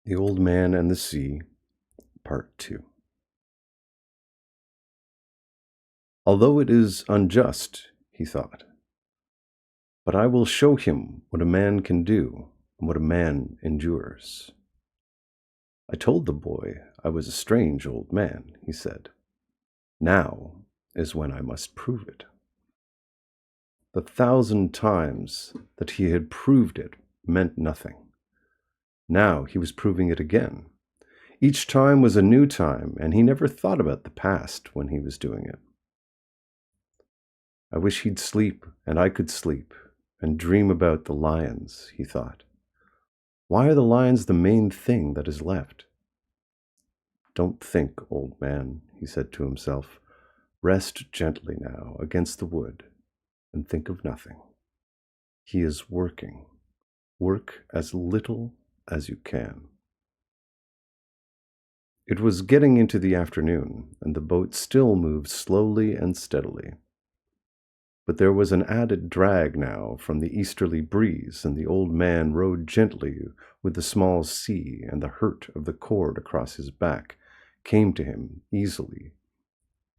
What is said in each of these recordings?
The Old Man and the Sea, Part 2. Although it is unjust, he thought, but I will show him what a man can do and what a man endures. I told the boy I was a strange old man, he said. Now is when I must prove it. The 1,000 times that he had proved it meant nothing. Now he was proving it again. Each time was a new time, and he never thought about the past when he was doing it. I wish he'd sleep, and I could sleep, and dream about the lions, he thought. Why are the lions the main thing that is left? Don't think, old man, he said to himself. Rest gently now against the wood, and think of nothing. He is working. Work as little as you can. It was getting into the afternoon, and the boat still moved slowly and steadily. But there was an added drag now from the easterly breeze, and the old man rowed gently with the small sea, and the hurt of the cord across his back came to him easily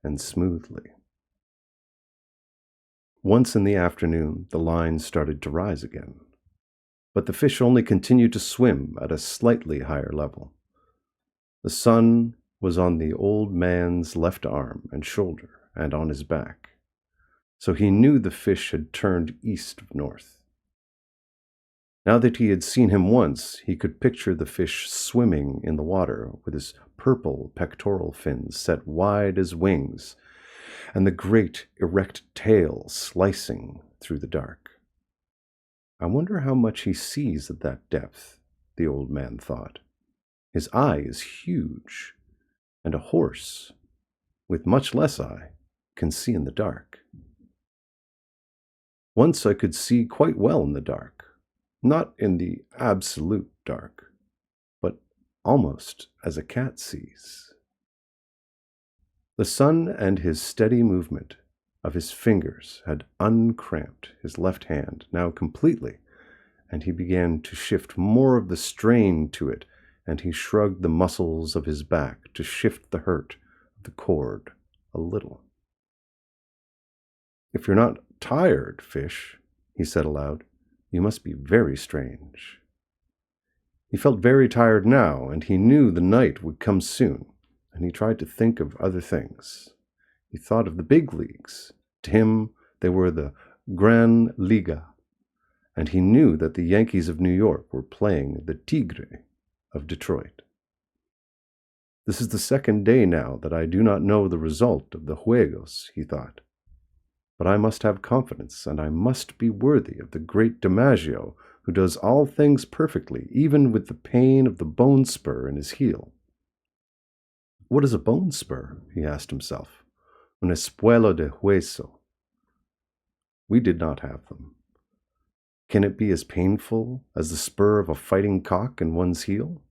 and smoothly. Once in the afternoon, the line started to rise again, but the fish only continued to swim at a slightly higher level. The sun was on the old man's left arm and shoulder and on his back, so he knew the fish had turned east of north. Now that he had seen him once, he could picture the fish swimming in the water with his purple pectoral fins set wide as wings, and the great erect tail slicing through the dark. I wonder how much he sees at that depth, the old man thought. His eye is huge, and a horse, with much less eye, can see in the dark. Once I could see quite well in the dark, not in the absolute dark, but almost as a cat sees. The sun and his steady movement of his fingers had uncramped his left hand now completely, and he began to shift more of the strain to it, and he shrugged the muscles of his back to shift the hurt of the cord a little. If you're not tired, fish, he said aloud, you must be very strange. He felt very tired now, and he knew the night would come soon, and he tried to think of other things. He thought of the big leagues. To him, they were the Gran Liga, and he knew that the Yankees of New York were playing the Tigre of Detroit. This is the second day now that I do not know the result of the Juegos, he thought. But I must have confidence, and I must be worthy of the great DiMaggio, who does all things perfectly, even with the pain of the bone spur in his heel. What is a bone spur? He asked himself. Un espuelo de hueso. We did not have them. Can it be as painful as the spur of a fighting cock in one's heel?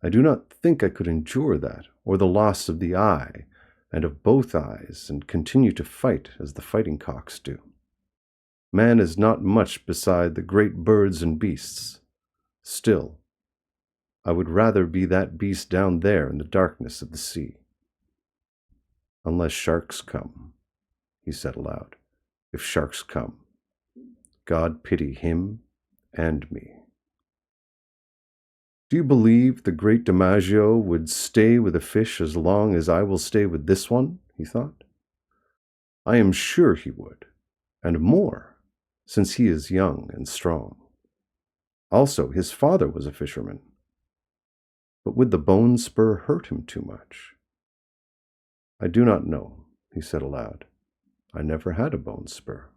I do not think I could endure that, or the loss of the eye, and of both eyes, and continue to fight as the fighting cocks do. Man is not much beside the great birds and beasts. Still, I would rather be that beast down there in the darkness of the sea. Unless sharks come, he said aloud. If sharks come, God pity him and me. Do you believe the great DiMaggio would stay with a fish as long as I will stay with this one? He thought. I am sure he would, and more, since he is young and strong. Also, his father was a fisherman. But would the bone spur hurt him too much? I do not know, he said aloud. I never had a bone spur.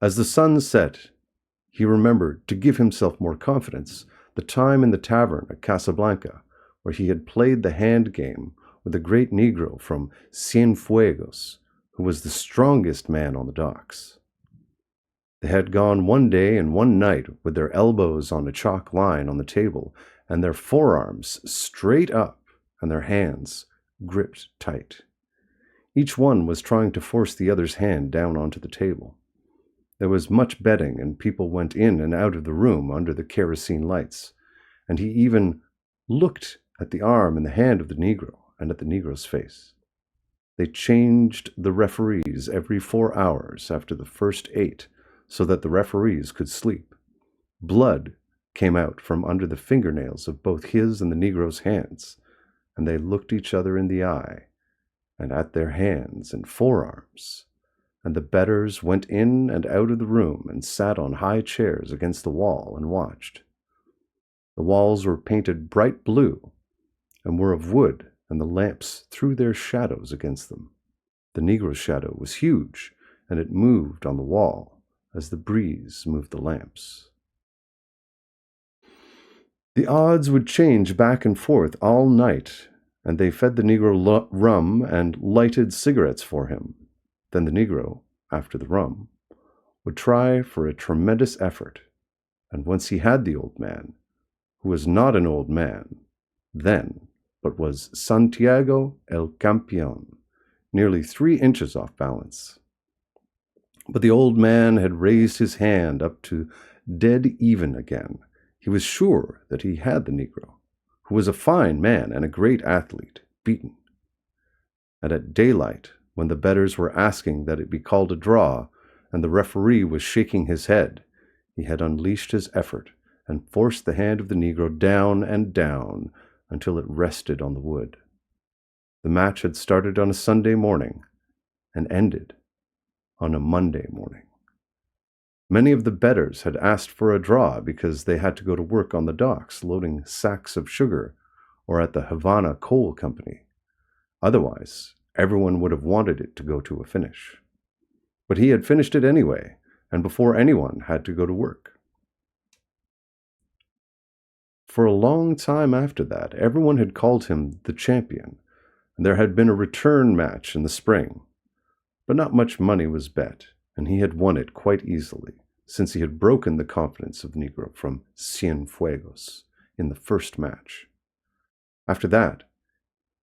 As the sun set, he remembered, to give himself more confidence, the time in the tavern at Casablanca, where he had played the hand game with a great Negro from Cienfuegos, who was the strongest man on the docks. They had gone one day and one night with their elbows on a chalk line on the table, and their forearms straight up, and their hands gripped tight. Each one was trying to force the other's hand down onto the table. There was much betting, and people went in and out of the room under the kerosene lights, and he even looked at the arm and the hand of the Negro and at the Negro's face. They changed the referees every 4 hours after the first 8 so that the referees could sleep. Blood came out from under the fingernails of both his and the Negro's hands, and they looked each other in the eye and at their hands and forearms, and the betters went in and out of the room and sat on high chairs against the wall and watched. The walls were painted bright blue and were of wood, and the lamps threw their shadows against them. The Negro's shadow was huge, and it moved on the wall as the breeze moved the lamps. The odds would change back and forth all night, and they fed the Negro rum and lighted cigarettes for him. Then the Negro, after the rum, would try for a tremendous effort, and once he had the old man, who was not an old man then, but was Santiago el Campeón, nearly 3 inches off balance. But the old man had raised his hand up to dead even again. He was sure that he had the Negro, who was a fine man and a great athlete, beaten. And at daylight, when the betters were asking that it be called a draw, and the referee was shaking his head, he had unleashed his effort and forced the hand of the Negro down and down until it rested on the wood. The match had started on a Sunday morning and ended on a Monday morning. Many of the betters had asked for a draw because they had to go to work on the docks loading sacks of sugar or at the Havana Coal Company. Otherwise, everyone would have wanted it to go to a finish. But he had finished it anyway, and before anyone had to go to work. For a long time after that, everyone had called him the champion, and there had been a return match in the spring. But not much money was bet, and he had won it quite easily, since he had broken the confidence of the Negro from Cienfuegos in the first match. After that,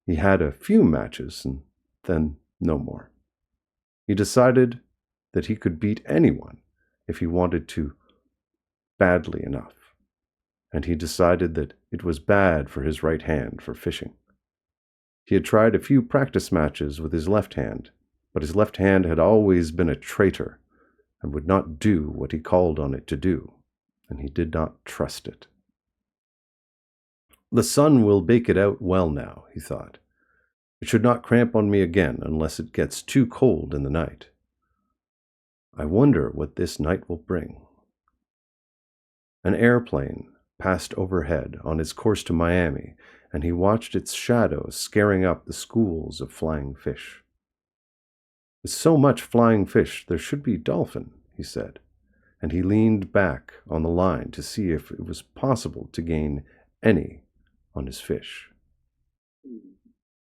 he had a few matches, and then no more. He decided that he could beat anyone if he wanted to badly enough, and he decided that it was bad for his right hand for fishing. He had tried a few practice matches with his left hand, but his left hand had always been a traitor and would not do what he called on it to do, and he did not trust it. The sun will bake it out well now, he thought. It should not cramp on me again unless it gets too cold in the night. I wonder what this night will bring. An airplane passed overhead on its course to Miami, and he watched its shadow scaring up the schools of flying fish. With so much flying fish, there should be dolphin, he said, and he leaned back on the line to see if it was possible to gain any on his fish.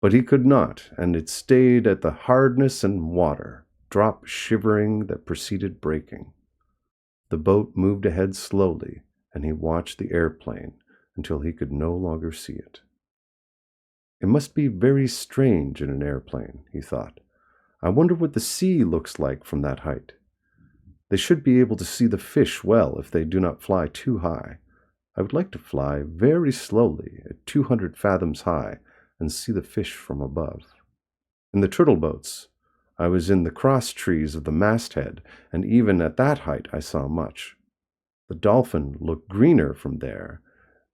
But he could not, and it stayed at the hardness and water, drop shivering that preceded breaking. The boat moved ahead slowly, and he watched the airplane until he could no longer see it. It must be very strange in an airplane, he thought. I wonder what the sea looks like from that height. They should be able to see the fish well if they do not fly too high. I would like to fly very slowly at 200 fathoms high and see the fish from above. In the turtle boats, I was in the cross trees of the masthead, and even at that height I saw much. The dolphin look greener from there,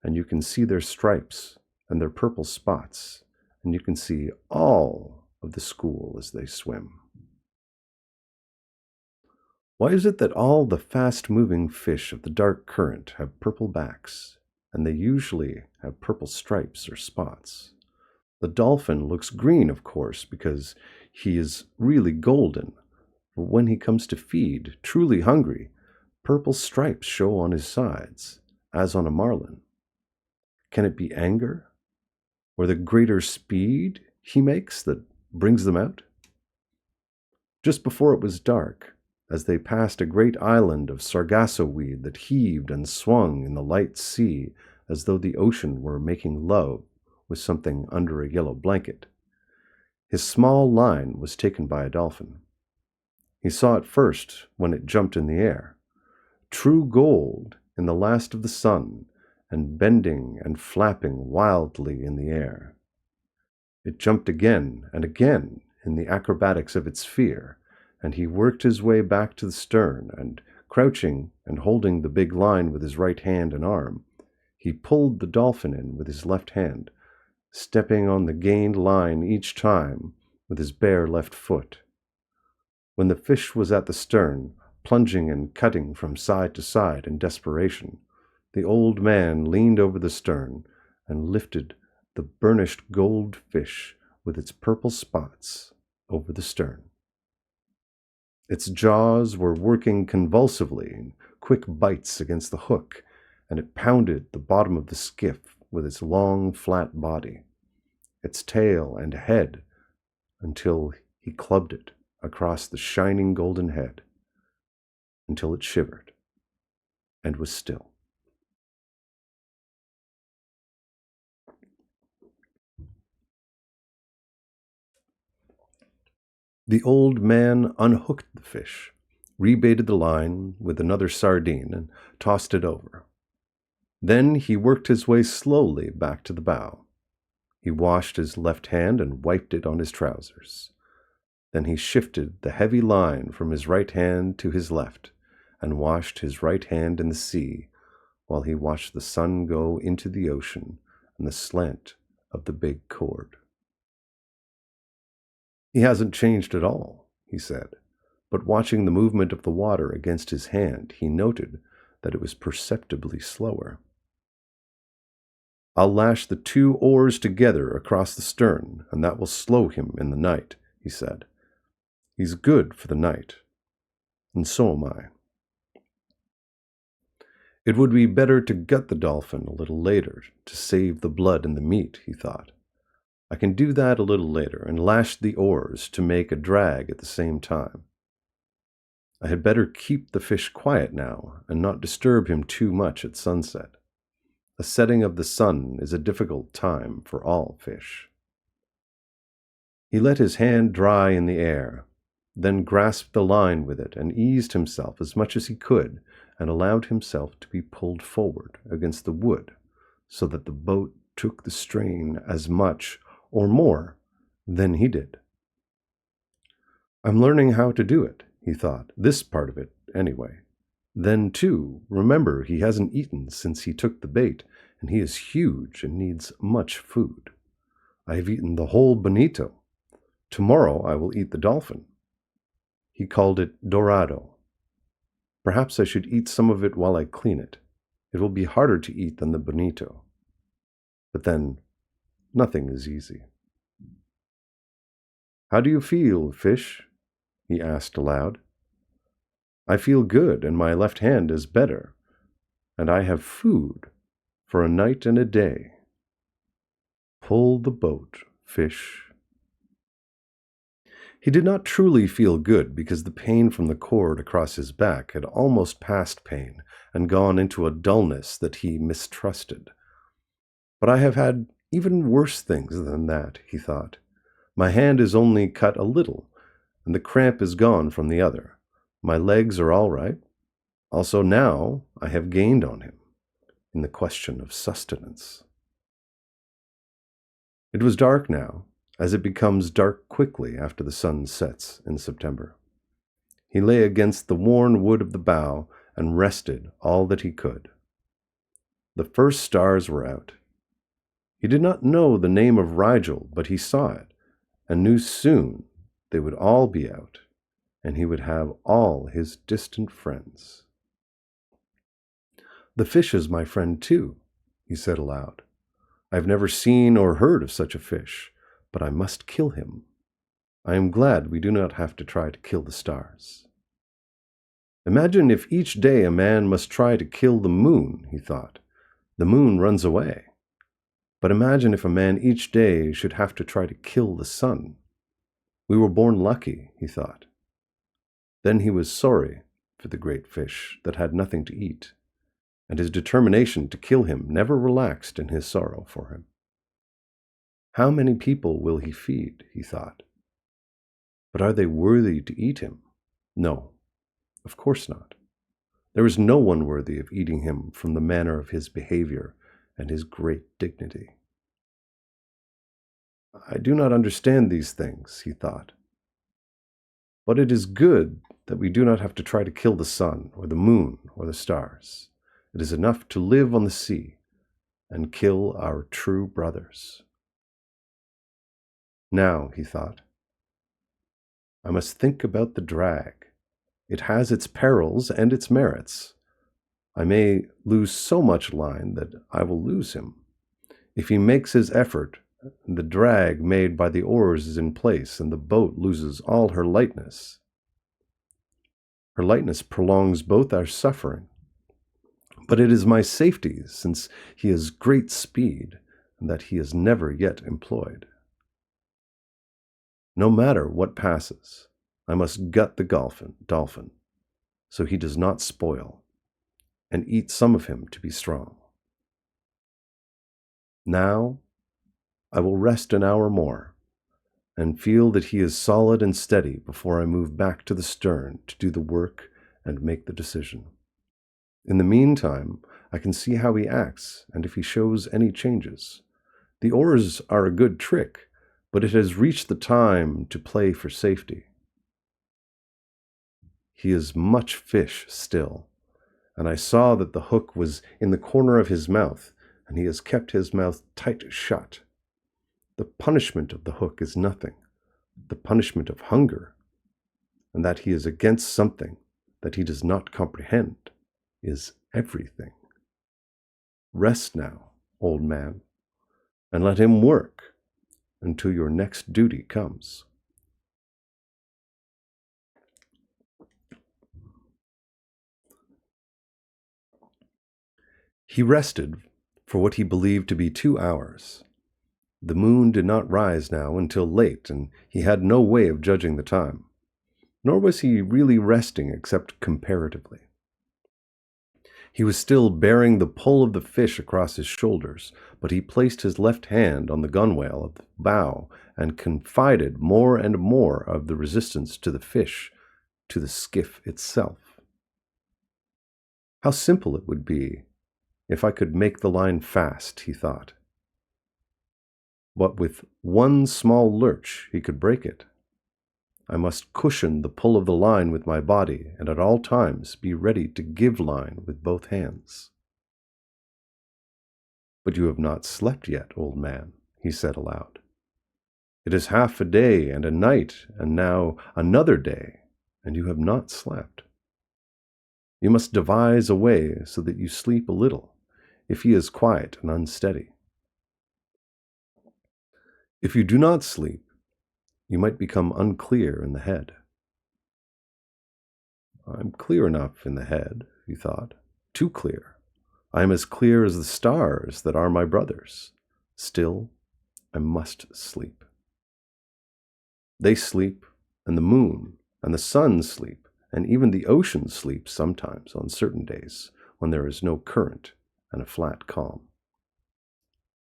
and you can see their stripes and their purple spots, and you can see all of the school as they swim. Why is it that all the fast-moving fish of the dark current have purple backs, and they usually have purple stripes or spots? The dolphin looks green, of course, because he is really golden, but when he comes to feed, truly hungry, purple stripes show on his sides, as on a marlin. Can it be anger, or the greater speed he makes that brings them out? Just before it was dark, as they passed a great island of sargasso weed that heaved and swung in the light sea as though the ocean were making love with something under a yellow blanket, his small line was taken by a dolphin. He saw it first when it jumped in the air, true gold in the last of the sun, and bending and flapping wildly in the air. It jumped again and again in the acrobatics of its fear, and he worked his way back to the stern, and, crouching and holding the big line with his right hand and arm, he pulled the dolphin in with his left hand, stepping on the gained line each time with his bare left foot. When the fish was at the stern, plunging and cutting from side to side in desperation, the old man leaned over the stern and lifted the burnished gold fish with its purple spots over the stern. Its jaws were working convulsively in quick bites against the hook, and it pounded the bottom of the skiff with its long, flat body, its tail and head, until he clubbed it across the shining golden head, until it shivered and was still. The old man unhooked the fish, rebaited the line with another sardine, and tossed it over. Then he worked his way slowly back to the bow. He washed his left hand and wiped it on his trousers. Then he shifted the heavy line from his right hand to his left, and washed his right hand in the sea, while he watched the sun go into the ocean and the slant of the big cord. "He hasn't changed at all," he said, but watching the movement of the water against his hand, he noted that it was perceptibly slower. "I'll lash the 2 oars together across the stern, and that will slow him in the night," he said. "He's good for the night, and so am I." It would be better to gut the dolphin a little later to save the blood and the meat, he thought. I can do that a little later and lash the oars to make a drag at the same time. I had better keep the fish quiet now and not disturb him too much at sunset. The setting of the sun is a difficult time for all fish. He let his hand dry in the air, then grasped the line with it and eased himself as much as he could and allowed himself to be pulled forward against the wood so that the boat took the strain as much or more than he did. "I'm learning how to do it," he thought, "this part of it, anyway. Then, too, remember he hasn't eaten since he took the bait, and he is huge and needs much food. I have eaten the whole bonito. Tomorrow I will eat the dolphin." He called it dorado. "Perhaps I should eat some of it while I clean it. It will be harder to eat than the bonito. But then, nothing is easy." "How do you feel, fish?" he asked aloud. "I feel good, and my left hand is better, and I have food for a night and a day. Pull the boat, fish." He did not truly feel good because the pain from the cord across his back had almost passed pain and gone into a dullness that he mistrusted. "But I have had even worse things than that," he thought. "My hand is only cut a little, and the cramp is gone from the other. My legs are all right. Also now I have gained on him in the question of sustenance." It was dark now, as it becomes dark quickly after the sun sets in September. He lay against the worn wood of the bow and rested all that he could. The first stars were out. He did not know the name of Rigel, but he saw it, and knew soon they would all be out, and he would have all his distant friends. "The fish is my friend too," he said aloud. "I have never seen or heard of such a fish, but I must kill him. I am glad we do not have to try to kill the stars." "Imagine if each day a man must try to kill the moon," he thought. "The moon runs away. But imagine if a man each day should have to try to kill the sun. We were born lucky," he thought. Then he was sorry for the great fish that had nothing to eat, and his determination to kill him never relaxed in his sorrow for him. "How many people will he feed?" he thought. "But are they worthy to eat him? No, of course not. There is no one worthy of eating him from the manner of his behavior and his great dignity. I do not understand these things, he thought. But it is good that we do not have to try to kill the sun or the moon or the stars. It is enough to live on the sea and kill our true brothers. Now, he thought, I must think about the drag. It has its perils and its merits. I may lose so much line that I will lose him. If he makes his effort, the drag made by the oars is in place, and the boat loses all her lightness. Her lightness prolongs both our suffering. But it is my safety, since he has great speed, and that he is never yet employed. No matter what passes, I must gut the dolphin, so he does not spoil, and eat some of him to be strong. Now I will rest an hour more, and feel that he is solid and steady before I move back to the stern to do the work and make the decision. In the meantime, I can see how he acts and if he shows any changes. The oars are a good trick, but it has reached the time to play for safety. He is much fish still, and I saw that the hook was in the corner of his mouth, and he has kept his mouth tight shut. The punishment of the hook is nothing. The punishment of hunger, and that he is against something that he does not comprehend, is everything. Rest now, old man, and let him work until your next duty comes. He rested for what he believed to be 2 hours. The moon did not rise now until late, and he had no way of judging the time. Nor was he really resting except comparatively. He was still bearing the pull of the fish across his shoulders, but he placed his left hand on the gunwale of the bow and confided more and more of the resistance to the fish, to the skiff itself. How simple it would be if I could make the line fast, he thought. But with one small lurch he could break it. I must cushion the pull of the line with my body, and at all times be ready to give line with both hands. But you have not slept yet, old man, he said aloud. It is half a day and a night, and now another day, and you have not slept. You must devise a way so that you sleep a little, if he is quiet and unsteady. If you do not sleep, you might become unclear in the head. I'm clear enough in the head, he thought. Too clear. I am as clear as the stars that are my brothers. Still, I must sleep. They sleep, and the moon and the sun sleep, and even the ocean sleeps sometimes on certain days when there is no current and a flat calm.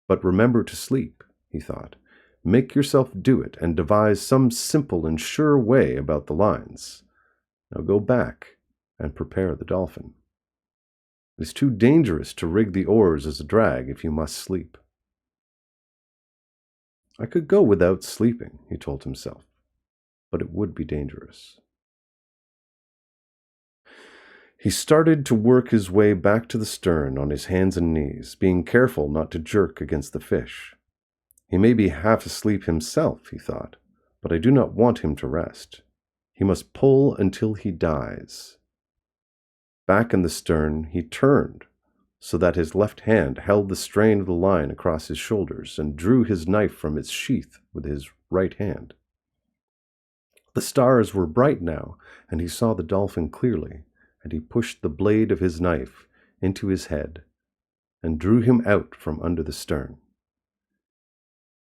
But remember to sleep, he thought. Make yourself do it, and devise some simple and sure way about the lines. Now go back and prepare the dolphin. It is too dangerous to rig the oars as a drag if you must sleep. I could go without sleeping, he told himself, but it would be dangerous. He started to work his way back to the stern on his hands and knees, being careful not to jerk against the fish. He may be half asleep himself, he thought, but I do not want him to rest. He must pull until he dies. Back in the stern, he turned so that his left hand held the strain of the line across his shoulders and drew his knife from its sheath with his right hand. The stars were bright now, and he saw the dolphin clearly, and he pushed the blade of his knife into his head and drew him out from under the stern.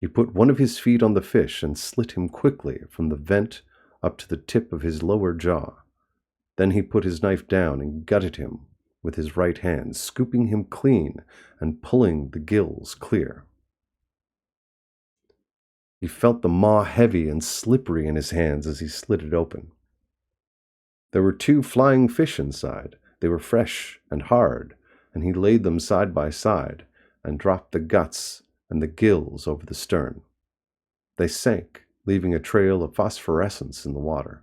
He put one of his feet on the fish and slit him quickly from the vent up to the tip of his lower jaw. Then he put his knife down and gutted him with his right hand, scooping him clean and pulling the gills clear. He felt the maw heavy and slippery in his hands as he slit it open. There were 2 flying fish inside. They were fresh and hard, and he laid them side by side and dropped the guts and the gills over the stern. They sank, leaving a trail of phosphorescence in the water.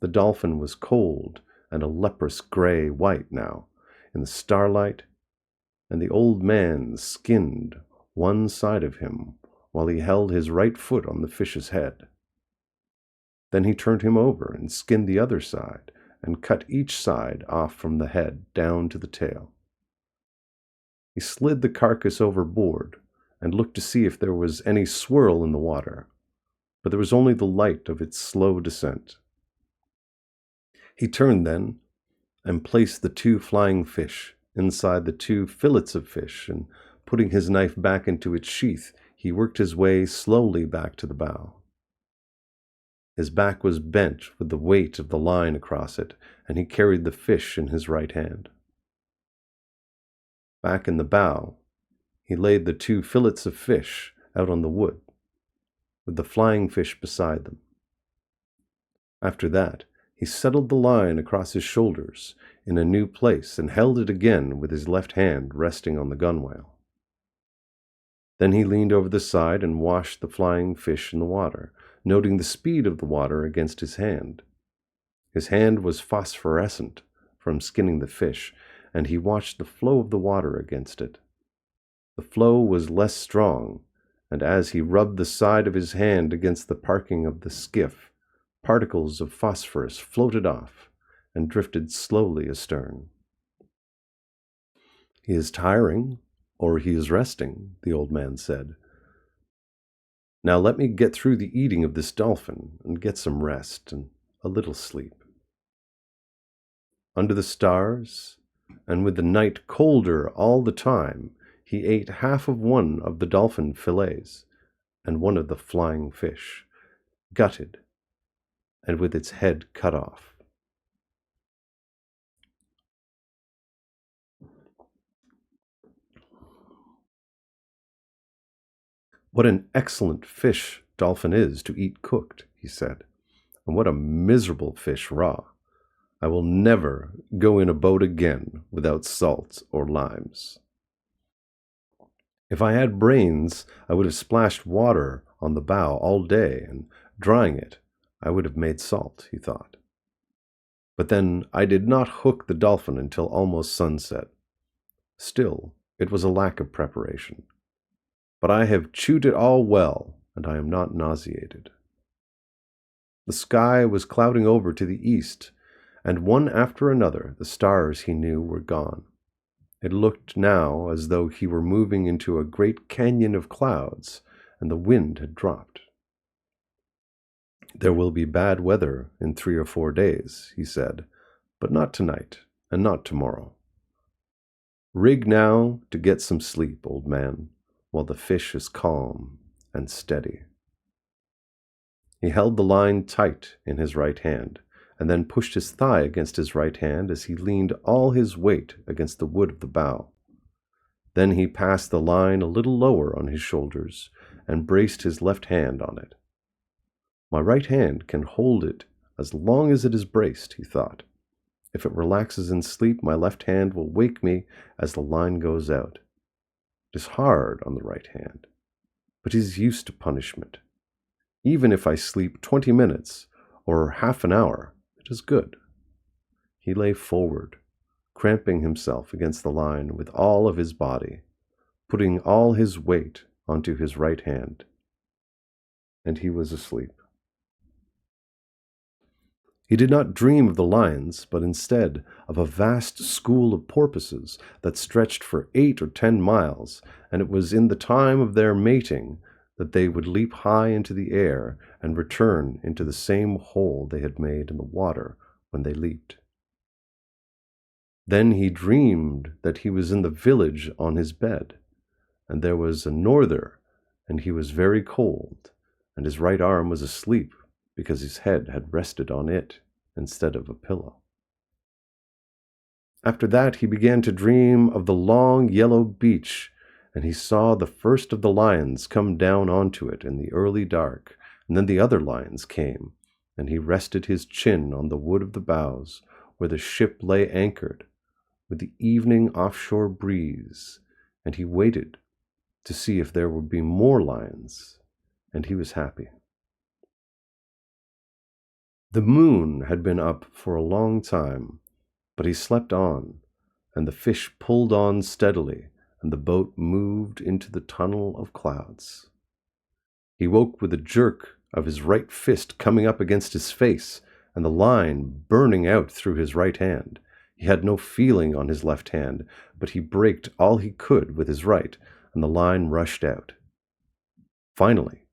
The dolphin was cold and a leprous gray-white now in the starlight, and the old man skinned one side of him while he held his right foot on the fish's head. Then he turned him over and skinned the other side and cut each side off from the head down to the tail. He slid the carcass overboard and looked to see if there was any swirl in the water, but there was only the light of its slow descent. He turned then and placed the 2 flying fish inside the 2 fillets of fish, and putting his knife back into its sheath, he worked his way slowly back to the bow. His back was bent with the weight of the line across it, and he carried the fish in his right hand. Back in the bow, he laid the 2 fillets of fish out on the wood, with the flying fish beside them. After that, he settled the line across his shoulders in a new place and held it again with his left hand resting on the gunwale. Then he leaned over the side and washed the flying fish in the water, noting the speed of the water against his hand. His hand was phosphorescent from skinning the fish, and he watched the flow of the water against it. The flow was less strong, and as he rubbed the side of his hand against the parking of the skiff, particles of phosphorus floated off and drifted slowly astern. "He is tiring, or he is resting," the old man said. "Now let me get through the eating of this dolphin and get some rest and a little sleep." Under the stars, and with the night colder all the time, he ate half of one of the dolphin fillets and one of the flying fish, gutted and with its head cut off. "What an excellent fish dolphin is to eat cooked," he said, "and what a miserable fish raw. I will never go in a boat again without salt or limes." If I had brains, I would have splashed water on the bow all day, and drying it, I would have made salt, he thought. But then I did not hook the dolphin until almost sunset. Still, it was a lack of preparation. But I have chewed it all well, and I am not nauseated. The sky was clouding over to the east, and one after another the stars he knew were gone. It looked now as though he were moving into a great canyon of clouds, and the wind had dropped. "There will be bad weather in 3 or 4 days," he said, "but not tonight, and not tomorrow. Rig now to get some sleep, old man, while the fish is calm and steady." He held the line tight in his right hand, and then pushed his thigh against his right hand as he leaned all his weight against the wood of the bow. Then he passed the line a little lower on his shoulders and braced his left hand on it. "My right hand can hold it as long as it is braced," he thought. "If it relaxes in sleep, my left hand will wake me as the line goes out. It is hard on the right hand, but he is used to punishment. Even if I sleep 20 minutes or half an hour, it is good." He lay forward, cramping himself against the line with all of his body, putting all his weight onto his right hand, and he was asleep. He did not dream of the lions, but instead of a vast school of porpoises that stretched for 8 or 10 miles, and it was in the time of their mating that they would leap high into the air and return into the same hole they had made in the water when they leaped. Then he dreamed that he was in the village on his bed, and there was a norther, and he was very cold, and his right arm was asleep because his head had rested on it instead of a pillow. After that he began to dream of the long yellow beach, and he saw the first of the lions come down onto it in the early dark, and then the other lions came, and he rested his chin on the wood of the bows, where the ship lay anchored, with the evening offshore breeze, and he waited to see if there would be more lions, and he was happy. The moon had been up for a long time, but he slept on, and the fish pulled on steadily, and the boat moved into the tunnel of clouds. He woke with a jerk of his right fist coming up against his face, and the line burning out through his right hand. He had no feeling on his left hand, but he braked all he could with his right, and the line rushed out. Finally,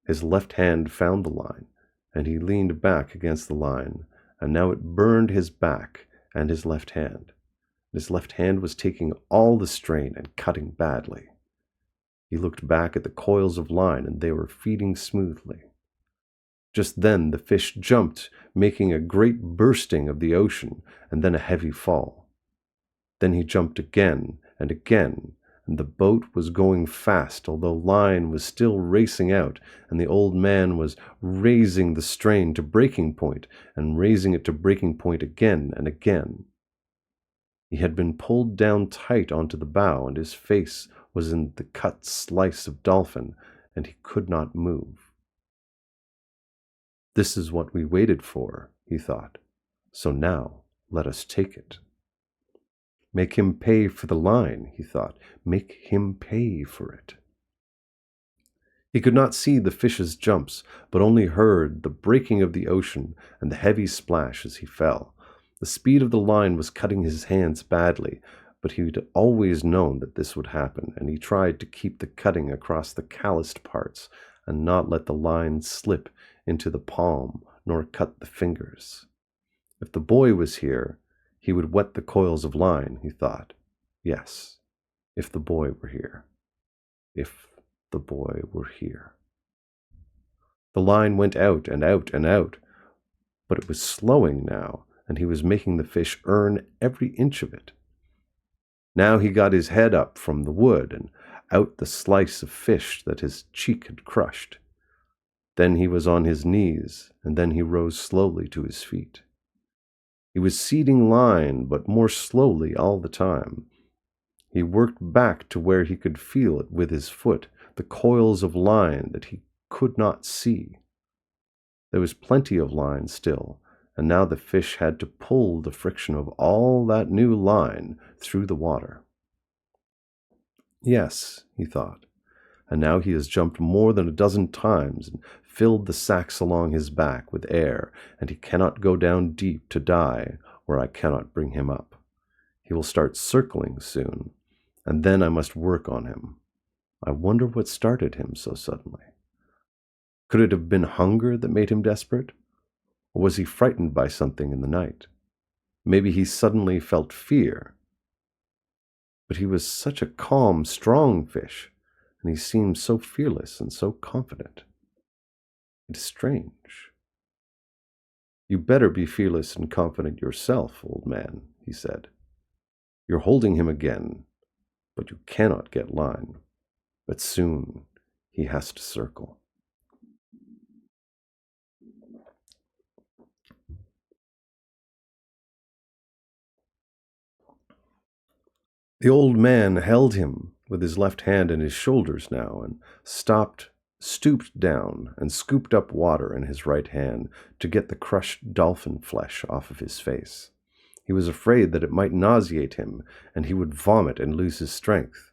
his left hand found the line, and he leaned back against the line, and now it burned his back and his left hand. His left hand was taking all the strain and cutting badly. He looked back at the coils of line, and they were feeding smoothly. Just then the fish jumped, making a great bursting of the ocean, and then a heavy fall. Then he jumped again and again, and the boat was going fast, although line was still racing out, and the old man was raising the strain to breaking point, and raising it to breaking point again and again. He had been pulled down tight onto the bow, and his face was in the cut slice of dolphin, and he could not move. This is what we waited for, he thought, so now let us take it. Make him pay for the line, he thought, make him pay for it. He could not see the fish's jumps, but only heard the breaking of the ocean and the heavy splash as he fell. The speed of the line was cutting his hands badly, but he had always known that this would happen, and he tried to keep the cutting across the calloused parts and not let the line slip into the palm nor cut the fingers. If the boy was here, he would wet the coils of line, he thought. Yes, if the boy were here. If the boy were here. The line went out and out and out, but it was slowing now, and he was making the fish earn every inch of it. Now he got his head up from the wood and out the slice of fish that his cheek had crushed. Then he was on his knees, and then he rose slowly to his feet. He was seeding line, but more slowly all the time. He worked back to where he could feel it with his foot, the coils of line that he could not see. There was plenty of line still, and now the fish had to pull the friction of all that new line through the water. Yes, he thought, and now he has jumped more than a dozen times and filled the sacks along his back with air, and he cannot go down deep to die where I cannot bring him up. He will start circling soon, and then I must work on him. I wonder what started him so suddenly. Could it have been hunger that made him desperate? Or was he frightened by something in the night? Maybe he suddenly felt fear. But he was such a calm, strong fish, and he seemed so fearless and so confident. It is strange. You better be fearless and confident yourself, old man, he said. You're holding him again, but you cannot get line. But soon he has to circle. The old man held him with his left hand in his shoulders now, and stooped down and scooped up water in his right hand to get the crushed dolphin flesh off of his face. He was afraid that it might nauseate him, and he would vomit and lose his strength.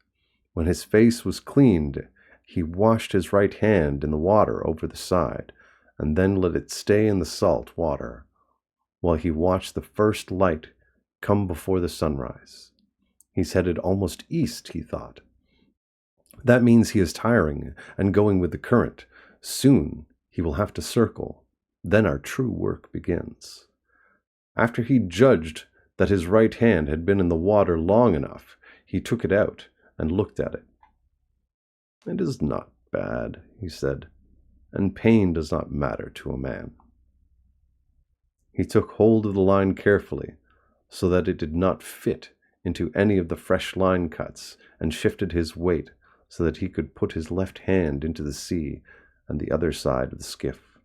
When his face was cleaned, he washed his right hand in the water over the side, and then let it stay in the salt water, while he watched the first light come before the sunrise. He's headed almost east, he thought. That means he is tiring and going with the current. Soon he will have to circle. Then our true work begins. After he judged that his right hand had been in the water long enough, he took it out and looked at it. It is not bad, he said, and pain does not matter to a man. He took hold of the line carefully, so that it did not fit into any of the fresh line cuts, and shifted his weight so that he could put his left hand into the sea and the other side of the skiff.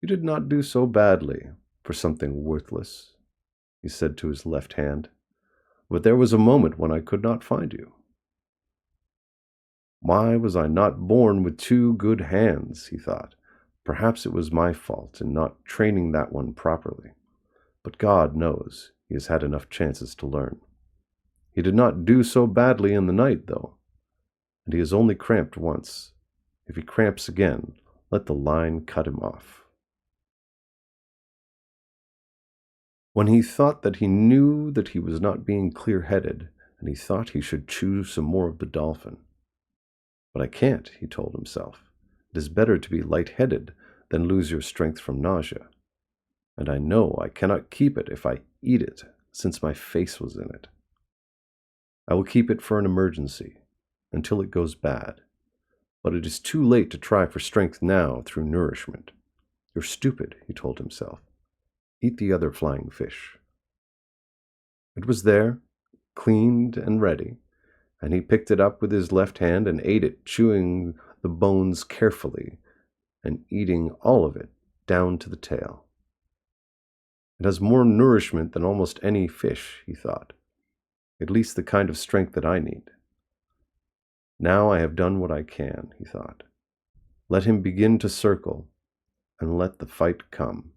You did not do so badly for something worthless, he said to his left hand, but there was a moment when I could not find you. Why was I not born with two good hands, he thought. Perhaps it was my fault in not training that one properly. But God knows he has had enough chances to learn. He did not do so badly in the night, though, and he has only cramped once. If he cramps again, let the line cut him off. When he thought that he knew that he was not being clear-headed, and he thought he should chew some more of the dolphin. But I can't, he told himself. It is better to be light-headed than lose your strength from nausea. And I know I cannot keep it if I eat it, since my face was in it. I will keep it for an emergency, until it goes bad. But it is too late to try for strength now through nourishment. You're stupid, he told himself. Eat the other flying fish. It was there, cleaned and ready, and he picked it up with his left hand and ate it, chewing the bones carefully and eating all of it down to the tail. It has more nourishment than almost any fish, he thought, at least the kind of strength that I need. Now I have done what I can, he thought. Let him begin to circle, and let the fight come.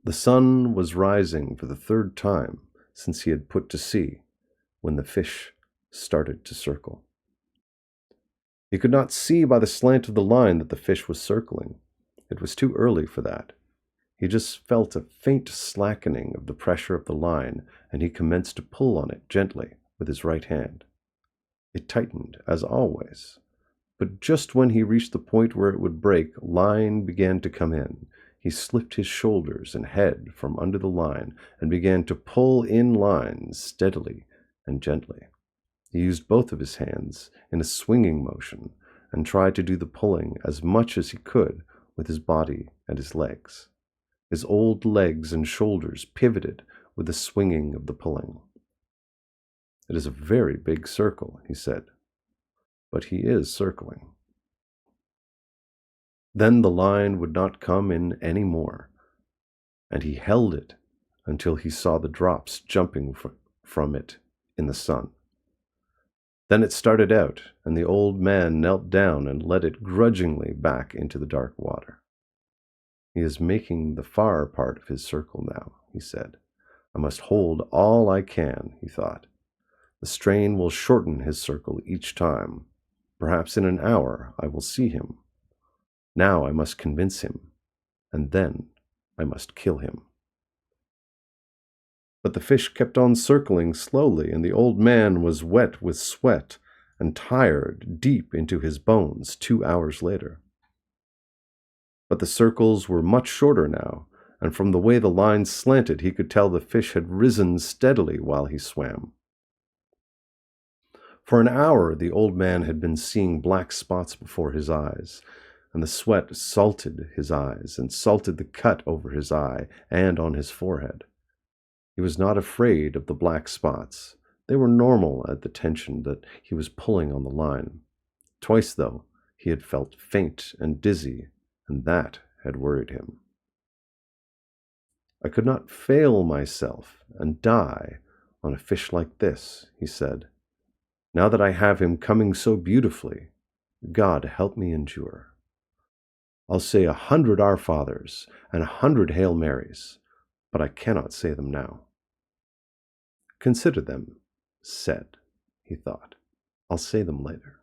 The sun was rising for the third time since he had put to sea, when the fish started to circle. He could not see by the slant of the line that the fish was circling. It was too early for that. He just felt a faint slackening of the pressure of the line, and he commenced to pull on it gently with his right hand. It tightened, as always, but just when he reached the point where it would break, line began to come in. He slipped his shoulders and head from under the line and began to pull in lines steadily and gently. He used both of his hands in a swinging motion and tried to do the pulling as much as he could with his body and his legs. His old legs and shoulders pivoted with the swinging of the pulling. It is a very big circle, he said, but he is circling. Then the line would not come in any more, and he held it until he saw the drops jumping from it in the sun. Then it started out, and the old man knelt down and let it grudgingly back into the dark water. He is making the far part of his circle now, he said. I must hold all I can, he thought. The strain will shorten his circle each time. Perhaps in an hour I will see him. Now I must convince him, and then I must kill him. But the fish kept on circling slowly, and the old man was wet with sweat and tired deep into his bones 2 hours later. But the circles were much shorter now, and from the way the line slanted he could tell the fish had risen steadily while he swam. For an hour the old man had been seeing black spots before his eyes, and the sweat salted his eyes and salted the cut over his eye and on his forehead. He was not afraid of the black spots. They were normal at the tension that he was pulling on the line. Twice, though, he had felt faint and dizzy, and that had worried him. I could not fail myself and die on a fish like this, he said. Now that I have him coming so beautifully, God help me endure. I'll say 100 Our Fathers and 100 Hail Marys, but I cannot say them now. Consider them said, he thought. I'll say them later.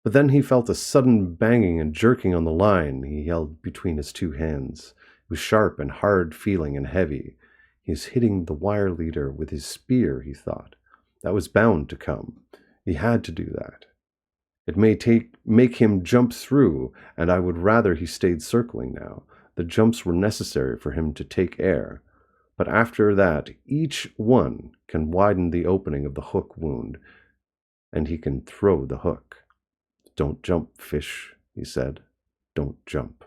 But then he felt a sudden banging and jerking on the line he held between his two hands. It was sharp and hard feeling and heavy. He is hitting the wire leader with his spear, he thought. That was bound to come. He had to do that. It may make him jump through, and I would rather he stayed circling now. The jumps were necessary for him to take air. But after that, each one can widen the opening of the hook wound, and he can throw the hook. Don't jump, fish, he said. Don't jump.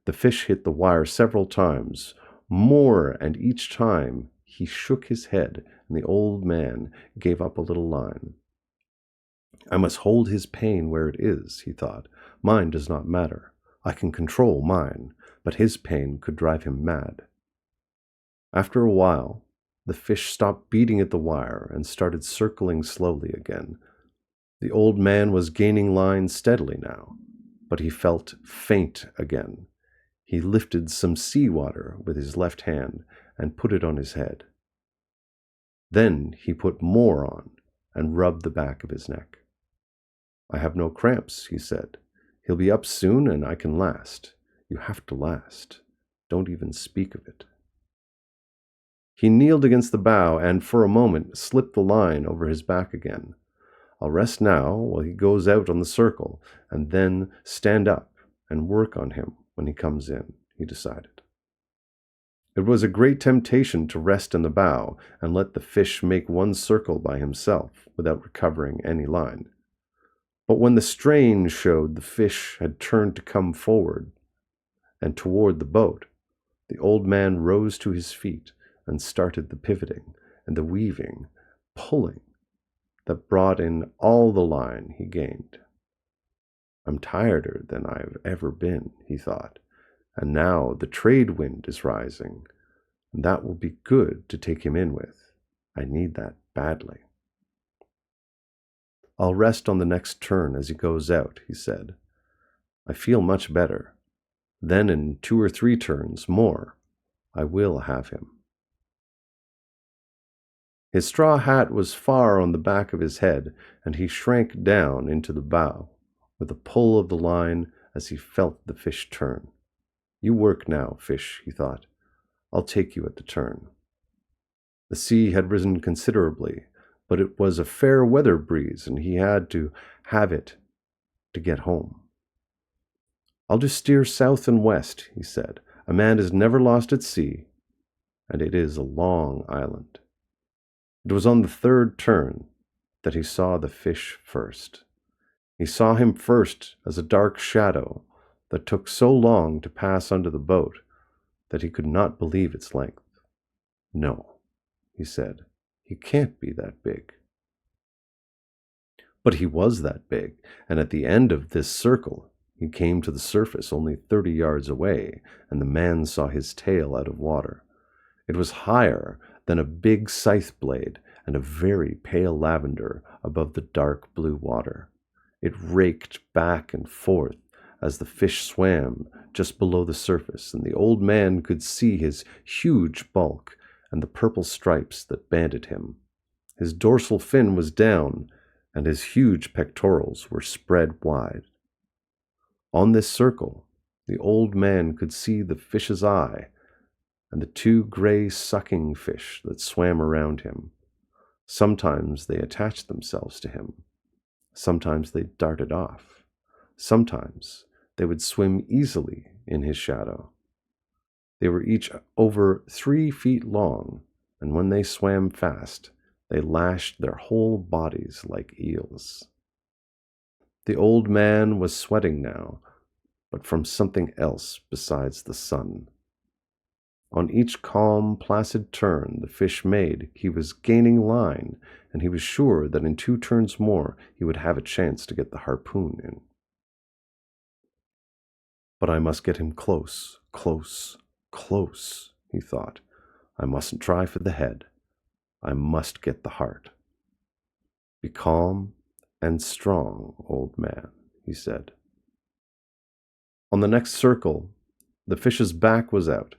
The fish hit the wire several times, more, and each time he shook his head, and the old man gave up a little line. I must hold his pain where it is, he thought. Mine does not matter. I can control mine, but his pain could drive him mad. After a while, the fish stopped beating at the wire and started circling slowly again. The old man was gaining line steadily now, but he felt faint again. He lifted some seawater with his left hand and put it on his head. Then he put more on and rubbed the back of his neck. I have no cramps, he said. He'll be up soon and I can last. You have to last. Don't even speak of it. He kneeled against the bow and for a moment slipped the line over his back again. I'll rest now while he goes out on the circle and then stand up and work on him when he comes in, he decided. It was a great temptation to rest in the bow and let the fish make one circle by himself without recovering any line. But when the strain showed the fish had turned to come forward and toward the boat, the old man rose to his feet and started the pivoting and the weaving, pulling, that brought in all the line he gained. I'm tireder than I've ever been, he thought, and now the trade wind is rising, and that will be good to take him in with. I need that badly. I'll rest on the next turn as he goes out, he said. I feel much better. Then in 2 or 3 turns more, I will have him. His straw hat was far on the back of his head, and he shrank down into the bow, with a pull of the line as he felt the fish turn. You work now, fish, he thought. I'll take you at the turn. The sea had risen considerably, but it was a fair weather breeze, and he had to have it to get home. I'll just steer south and west, he said. A man is never lost at sea, and it is a long island. It was on the 3rd turn that he saw the fish first. He saw him first as a dark shadow that took so long to pass under the boat that he could not believe its length. No, he said, he can't be that big. But he was that big, and at the end of this circle he came to the surface only 30 yards away, and the man saw his tail out of water. It was higher than a big scythe blade and a very pale lavender above the dark blue water. It raked back and forth as the fish swam just below the surface, and the old man could see his huge bulk and the purple stripes that banded him. His dorsal fin was down, and his huge pectorals were spread wide. On this circle, the old man could see the fish's eye and the 2 gray sucking fish that swam around him. Sometimes they attached themselves to him. Sometimes they darted off. Sometimes they would swim easily in his shadow. They were each over 3 feet long, and when they swam fast, they lashed their whole bodies like eels. The old man was sweating now, but from something else besides the sun. On each calm, placid turn the fish made, he was gaining line, and he was sure that in 2 turns more he would have a chance to get the harpoon in. But I must get him close, close, close, he thought. I mustn't try for the head. I must get the heart. Be calm and strong, old man, he said. On the next circle, the fish's back was out,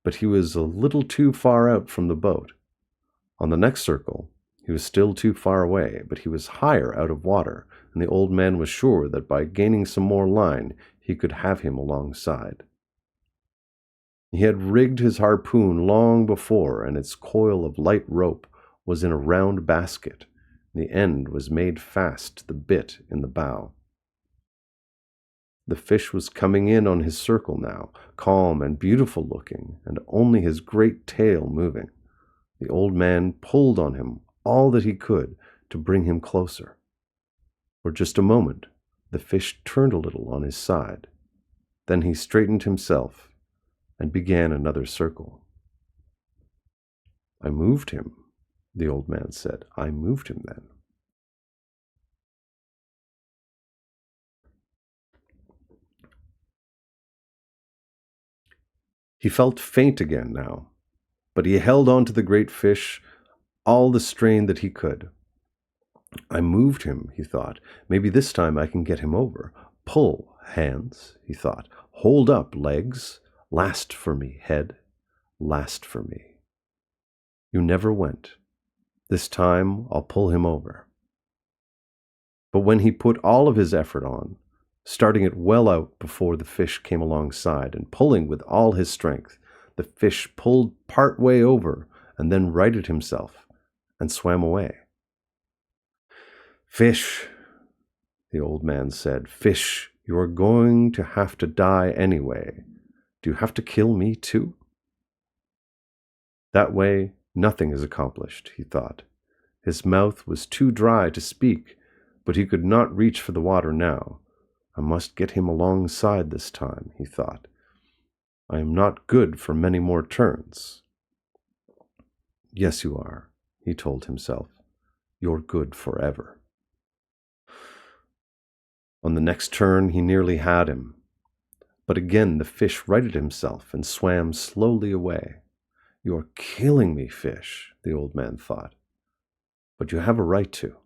but he was a little too far out from the boat. On the next circle, he was still too far away, but he was higher out of water, and the old man was sure that by gaining some more line, he could have him alongside. He had rigged his harpoon long before, and its coil of light rope was in a round basket. The end was made fast to the bit in the bow. The fish was coming in on his circle now, calm and beautiful looking, and only his great tail moving. The old man pulled on him all that he could to bring him closer. For just a moment, the fish turned a little on his side. Then he straightened himself and began another circle. I moved him, the old man said. I moved him then. He felt faint again now, but he held on to the great fish all the strain that he could. I moved him, he thought. Maybe this time I can get him over. Pull, hands, he thought. Hold up, legs. Last for me, head. Last for me. You never went. This time I'll pull him over. But when he put all of his effort on, starting it well out before the fish came alongside and pulling with all his strength, the fish pulled part way over and then righted himself and swam away. Fish, the old man said, fish, you are going to have to die anyway. Do you have to kill me too? That way, nothing is accomplished, he thought. His mouth was too dry to speak, but he could not reach for the water now. I must get him alongside this time, he thought. I am not good for many more turns. Yes, you are, he told himself. You're good forever. On the next turn, he nearly had him. But again the fish righted himself and swam slowly away. You are killing me, fish, the old man thought. But you have a right to.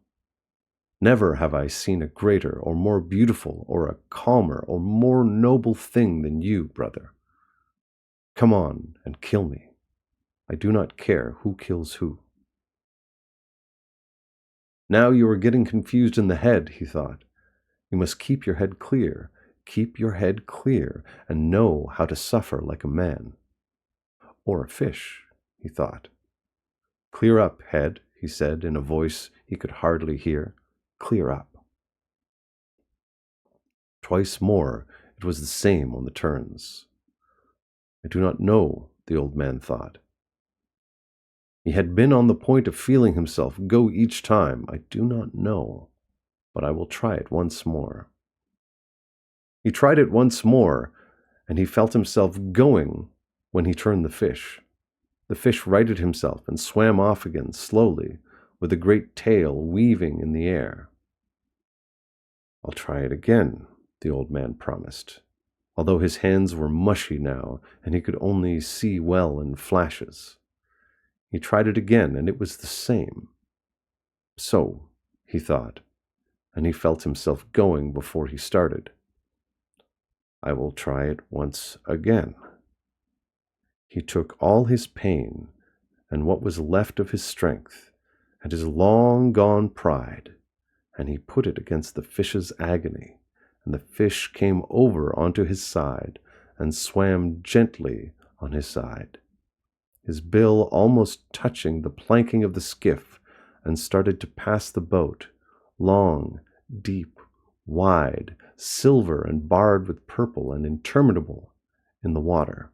Never have I seen a greater or more beautiful or a calmer or more noble thing than you, brother. Come on and kill me. I do not care who kills who. Now you are getting confused in the head, he thought. You must keep your head clear, and know how to suffer like a man. Or a fish, he thought. Clear up, head, he said in a voice he could hardly hear. Clear up. Twice more it was the same on the turns. I do not know, the old man thought. He had been on the point of feeling himself go each time. I do not know, but I will try it once more. He tried it once more, and he felt himself going when he turned the fish. The fish righted himself and swam off again slowly, with a great tail weaving in the air. I'll try it again, the old man promised, although his hands were mushy now and he could only see well in flashes. He tried it again, and it was the same. So, he thought, and he felt himself going before he started. I will try it once again. He took all his pain and what was left of his strength and his long-gone pride, and he put it against the fish's agony, and the fish came over onto his side and swam gently on his side, his bill almost touching the planking of the skiff, and started to pass the boat, long, deep, wide, silver and barred with purple and interminable, in the water.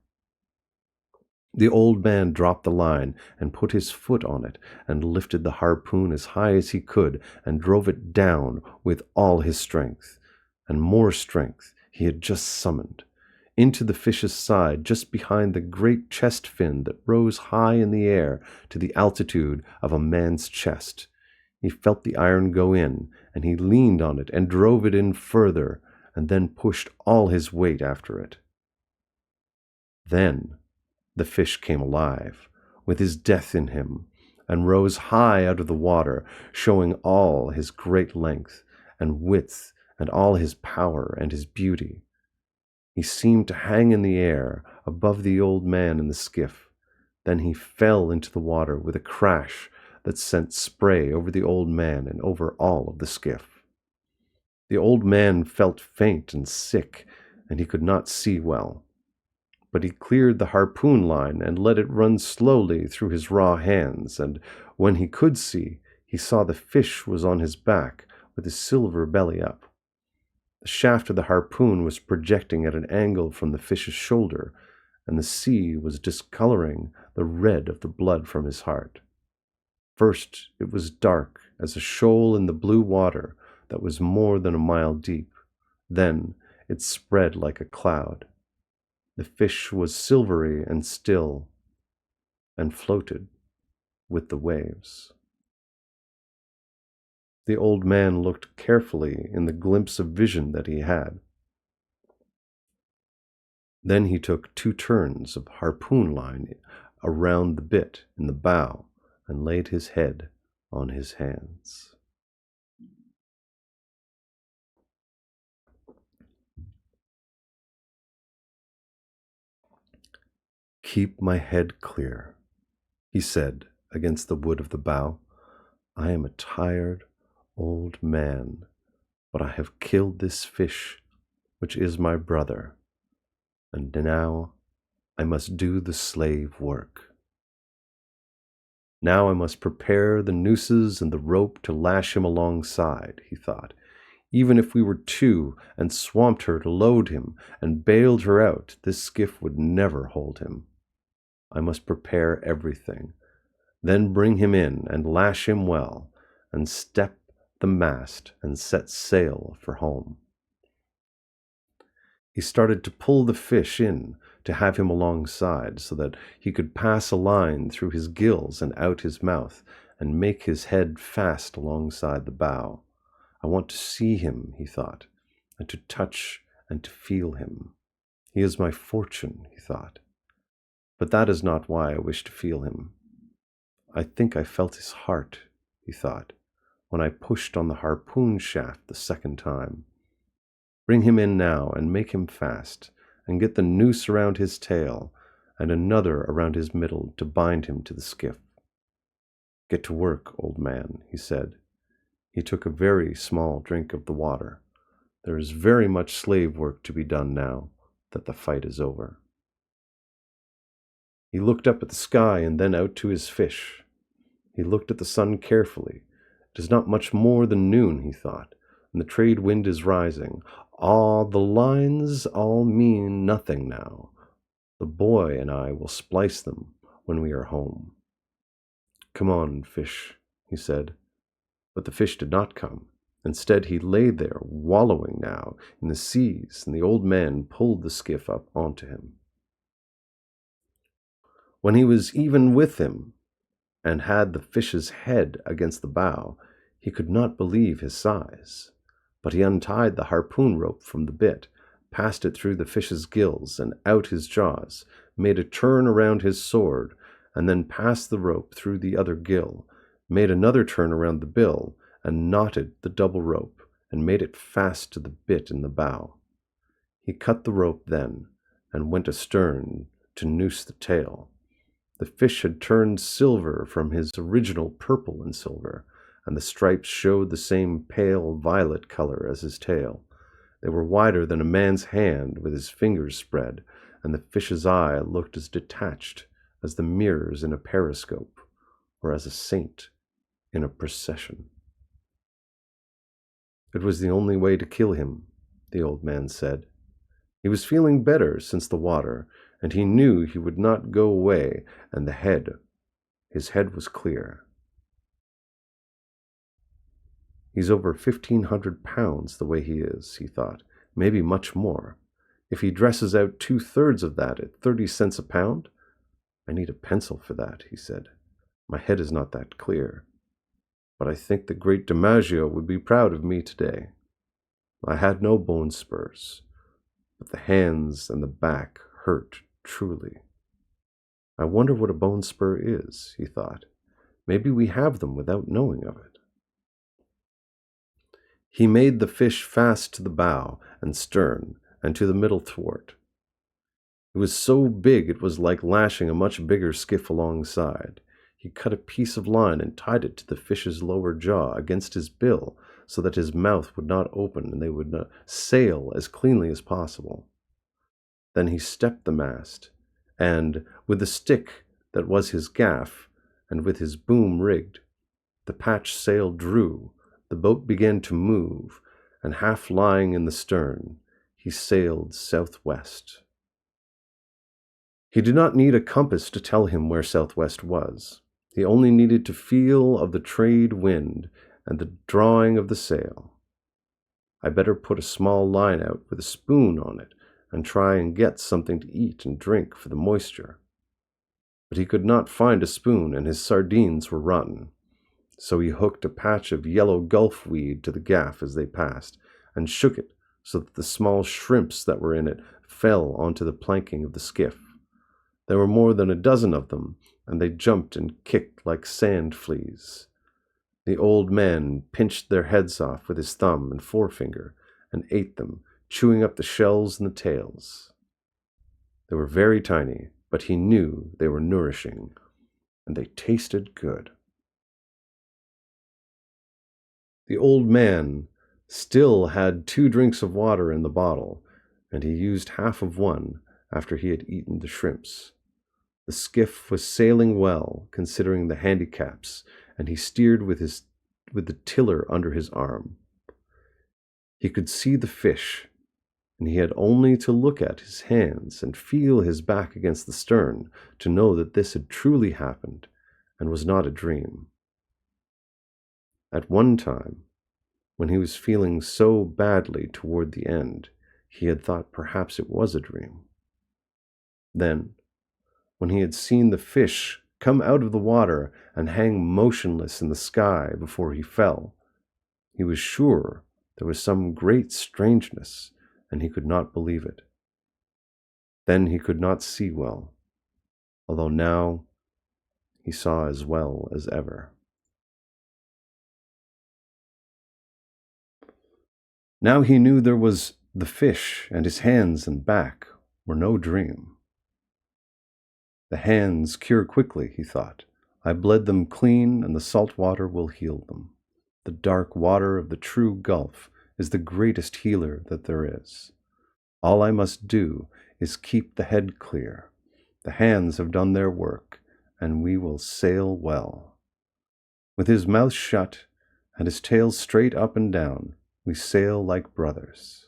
The old man dropped the line and put his foot on it and lifted the harpoon as high as he could and drove it down with all his strength, and more strength he had just summoned, into the fish's side just behind the great chest fin that rose high in the air to the altitude of a man's chest. He felt the iron go in, and he leaned on it and drove it in further, and then pushed all his weight after it. Then the fish came alive, with his death in him, and rose high out of the water, showing all his great length and width and all his power and his beauty. He seemed to hang in the air above the old man in the skiff. Then he fell into the water with a crash that sent spray over the old man and over all of the skiff. The old man felt faint and sick, and he could not see well. But he cleared the harpoon line and let it run slowly through his raw hands, and when he could see, he saw the fish was on his back with his silver belly up. The shaft of the harpoon was projecting at an angle from the fish's shoulder, and the sea was discoloring the red of the blood from his heart. First it was dark as a shoal in the blue water that was more than a mile deep. Then it spread like a cloud. The fish was silvery and still, and floated with the waves. The old man looked carefully in the glimpse of vision that he had. Then he took 2 turns of harpoon line around the bit in the bow and laid his head on his hands. "Keep my head clear," he said against the wood of the bow. "I am a tired old man, but I have killed this fish, which is my brother, and now I must do the slave work. Now I must prepare the nooses and the rope to lash him alongside," he thought. "Even if we were 2 and swamped her to load him and bailed her out, this skiff would never hold him. I must prepare everything, then bring him in and lash him well, and step the mast and set sail for home." He started to pull the fish in to have him alongside so that he could pass a line through his gills and out his mouth and make his head fast alongside the bow. "I want to see him," he thought, "and to touch and to feel him. He is my fortune," he thought. "But that is not why I wish to feel him. I think I felt his heart," he thought, "when I pushed on the harpoon shaft the 2nd time. Bring him in now and make him fast, and get the noose around his tail and another around his middle to bind him to the skiff. Get to work, old man," he said. He took a very small drink of the water. "There is very much slave work to be done now that the fight is over." He looked up at the sky and then out to his fish. He looked at the sun carefully. It is not much more than noon, he thought, and the trade wind is rising. The lines all mean nothing now. The boy and I will splice them when we are home. "Come on, fish," he said. But the fish did not come. Instead, he lay there, wallowing now in the seas, and the old man pulled the skiff up onto him. When he was even with him and had the fish's head against the bow, he could not believe his size. But he untied the harpoon rope from the bit, passed it through the fish's gills and out his jaws, made a turn around his sword, and then passed the rope through the other gill, made another turn around the bill, and knotted the double rope, and made it fast to the bit in the bow. He cut the rope then, and went astern to noose the tail. The fish had turned silver from his original purple and silver, and the stripes showed the same pale violet color as his tail. They were wider than a man's hand with his fingers spread, and the fish's eye looked as detached as the mirrors in a periscope, or as a saint in a procession. It was the only way to kill him, the old man said. He was feeling better since the water, and he knew he would not go away, and his head was clear. "He's over 1,500 pounds the way he is," he thought, "maybe much more. If he dresses out 2/3 of that at 30 cents a pound, I need a pencil for that," he said. "My head is not that clear. But I think the great DiMaggio would be proud of me today. I had no bone spurs, but the hands and the back hurt truly. I wonder what a bone spur is," he thought. "Maybe we have them without knowing of it." He made the fish fast to the bow and stern and to the middle thwart. It was so big it was like lashing a much bigger skiff alongside. He cut a piece of line and tied it to the fish's lower jaw against his bill so that his mouth would not open and they would not sail as cleanly as possible. Then he stepped the mast, and with the stick that was his gaff and with his boom rigged, the patch sail drew, the boat began to move, and half lying in the stern, he sailed southwest. He did not need a compass to tell him where southwest was. He only needed to feel of the trade wind and the drawing of the sail. "I better put a small line out with a spoon on it and try and get something to eat and drink for the moisture." But he could not find a spoon, and his sardines were rotten. So he hooked a patch of yellow gulf weed to the gaff as they passed, and shook it so that the small shrimps that were in it fell onto the planking of the skiff. There were more than a dozen of them, and they jumped and kicked like sand fleas. The old man pinched their heads off with his thumb and forefinger and ate them, chewing up the shells and the tails. They were very tiny, but he knew they were nourishing, and they tasted good. The old man still had 2 drinks of water in the bottle, and he used half of one after he had eaten the shrimps. The skiff was sailing well, considering the handicaps, and he steered with the tiller under his arm. He could see the fish, and he had only to look at his hands and feel his back against the stern to know that this had truly happened and was not a dream. At one time, when he was feeling so badly toward the end, he had thought perhaps it was a dream. Then, when he had seen the fish come out of the water and hang motionless in the sky before he fell, he was sure there was some great strangeness, and he could not believe it. Then he could not see well, although now he saw as well as ever. Now he knew there was the fish, and his hands and back were no dream. The hands cure quickly, he thought. I bled them clean, and the salt water will heal them. The dark water of the true gulf is the greatest healer that there is. All I must do is keep the head clear. The hands have done their work, and we will sail well. With his mouth shut and his tail straight up and down, we sail like brothers.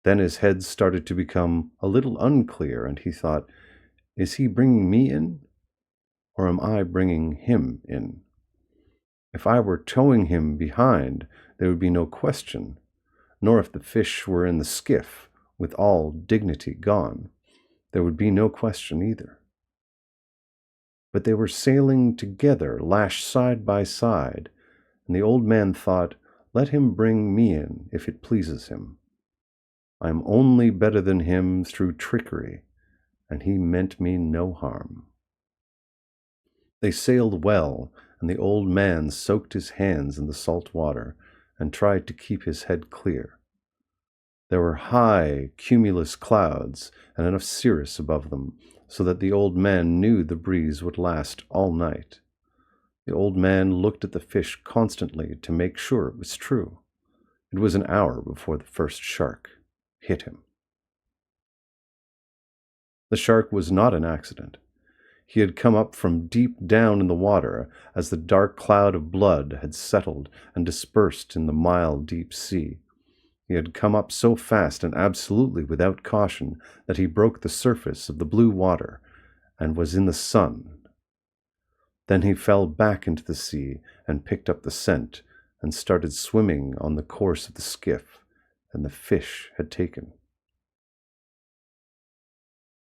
Then his head started to become a little unclear, and he thought, is he bringing me in, or am I bringing him in? If I were towing him behind, there would be no question, nor if the fish were in the skiff, with all dignity gone, there would be no question either. But they were sailing together, lashed side by side, and the old man thought, let him bring me in, if it pleases him. I am only better than him through trickery, and he meant me no harm. They sailed well, and the old man soaked his hands in the salt water and tried to keep his head clear. There were high cumulus clouds and enough cirrus above them so that the old man knew the breeze would last all night. The old man looked at the fish constantly to make sure it was true. It was an hour before the first shark hit him. The shark was not an accident. He had come up from deep down in the water as the dark cloud of blood had settled and dispersed in the mile-deep sea. He had come up so fast and absolutely without caution that he broke the surface of the blue water and was in the sun. Then he fell back into the sea and picked up the scent and started swimming on the course of the skiff, and the fish had taken.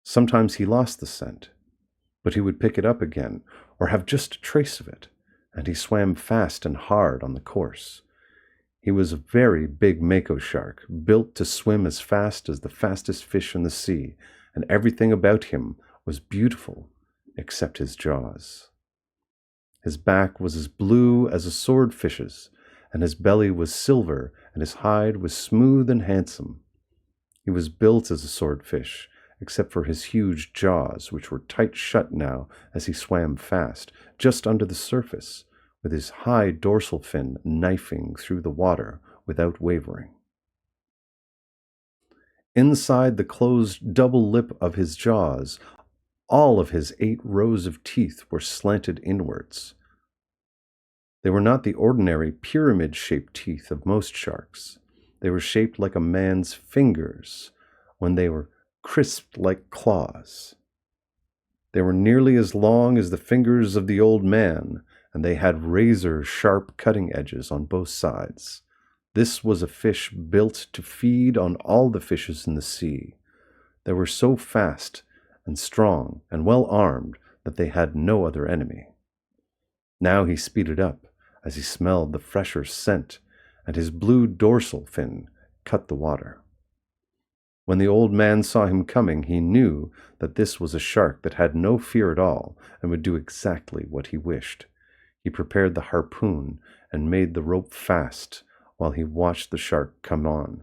Sometimes he lost the scent, but he would pick it up again, or have just a trace of it, and he swam fast and hard on the course. He was a very big mako shark, built to swim as fast as the fastest fish in the sea, and everything about him was beautiful except his jaws. His back was as blue as a swordfish's, and his belly was silver, and his hide was smooth and handsome. He was built as a swordfish, except for his huge jaws, which were tight shut now as he swam fast, just under the surface, with his high dorsal fin knifing through the water without wavering. Inside the closed double lip of his jaws, all of his 8 rows of teeth were slanted inwards. They were not the ordinary pyramid-shaped teeth of most sharks. They were shaped like a man's fingers when they were crisped like claws. They were nearly as long as the fingers of the old man, and they had razor-sharp cutting edges on both sides. This was a fish built to feed on all the fishes in the sea. They were so fast and strong and well armed that they had no other enemy. Now he speeded up as he smelled the fresher scent, and his blue dorsal fin cut the water. When the old man saw him coming, he knew that this was a shark that had no fear at all and would do exactly what he wished. He prepared the harpoon and made the rope fast while he watched the shark come on.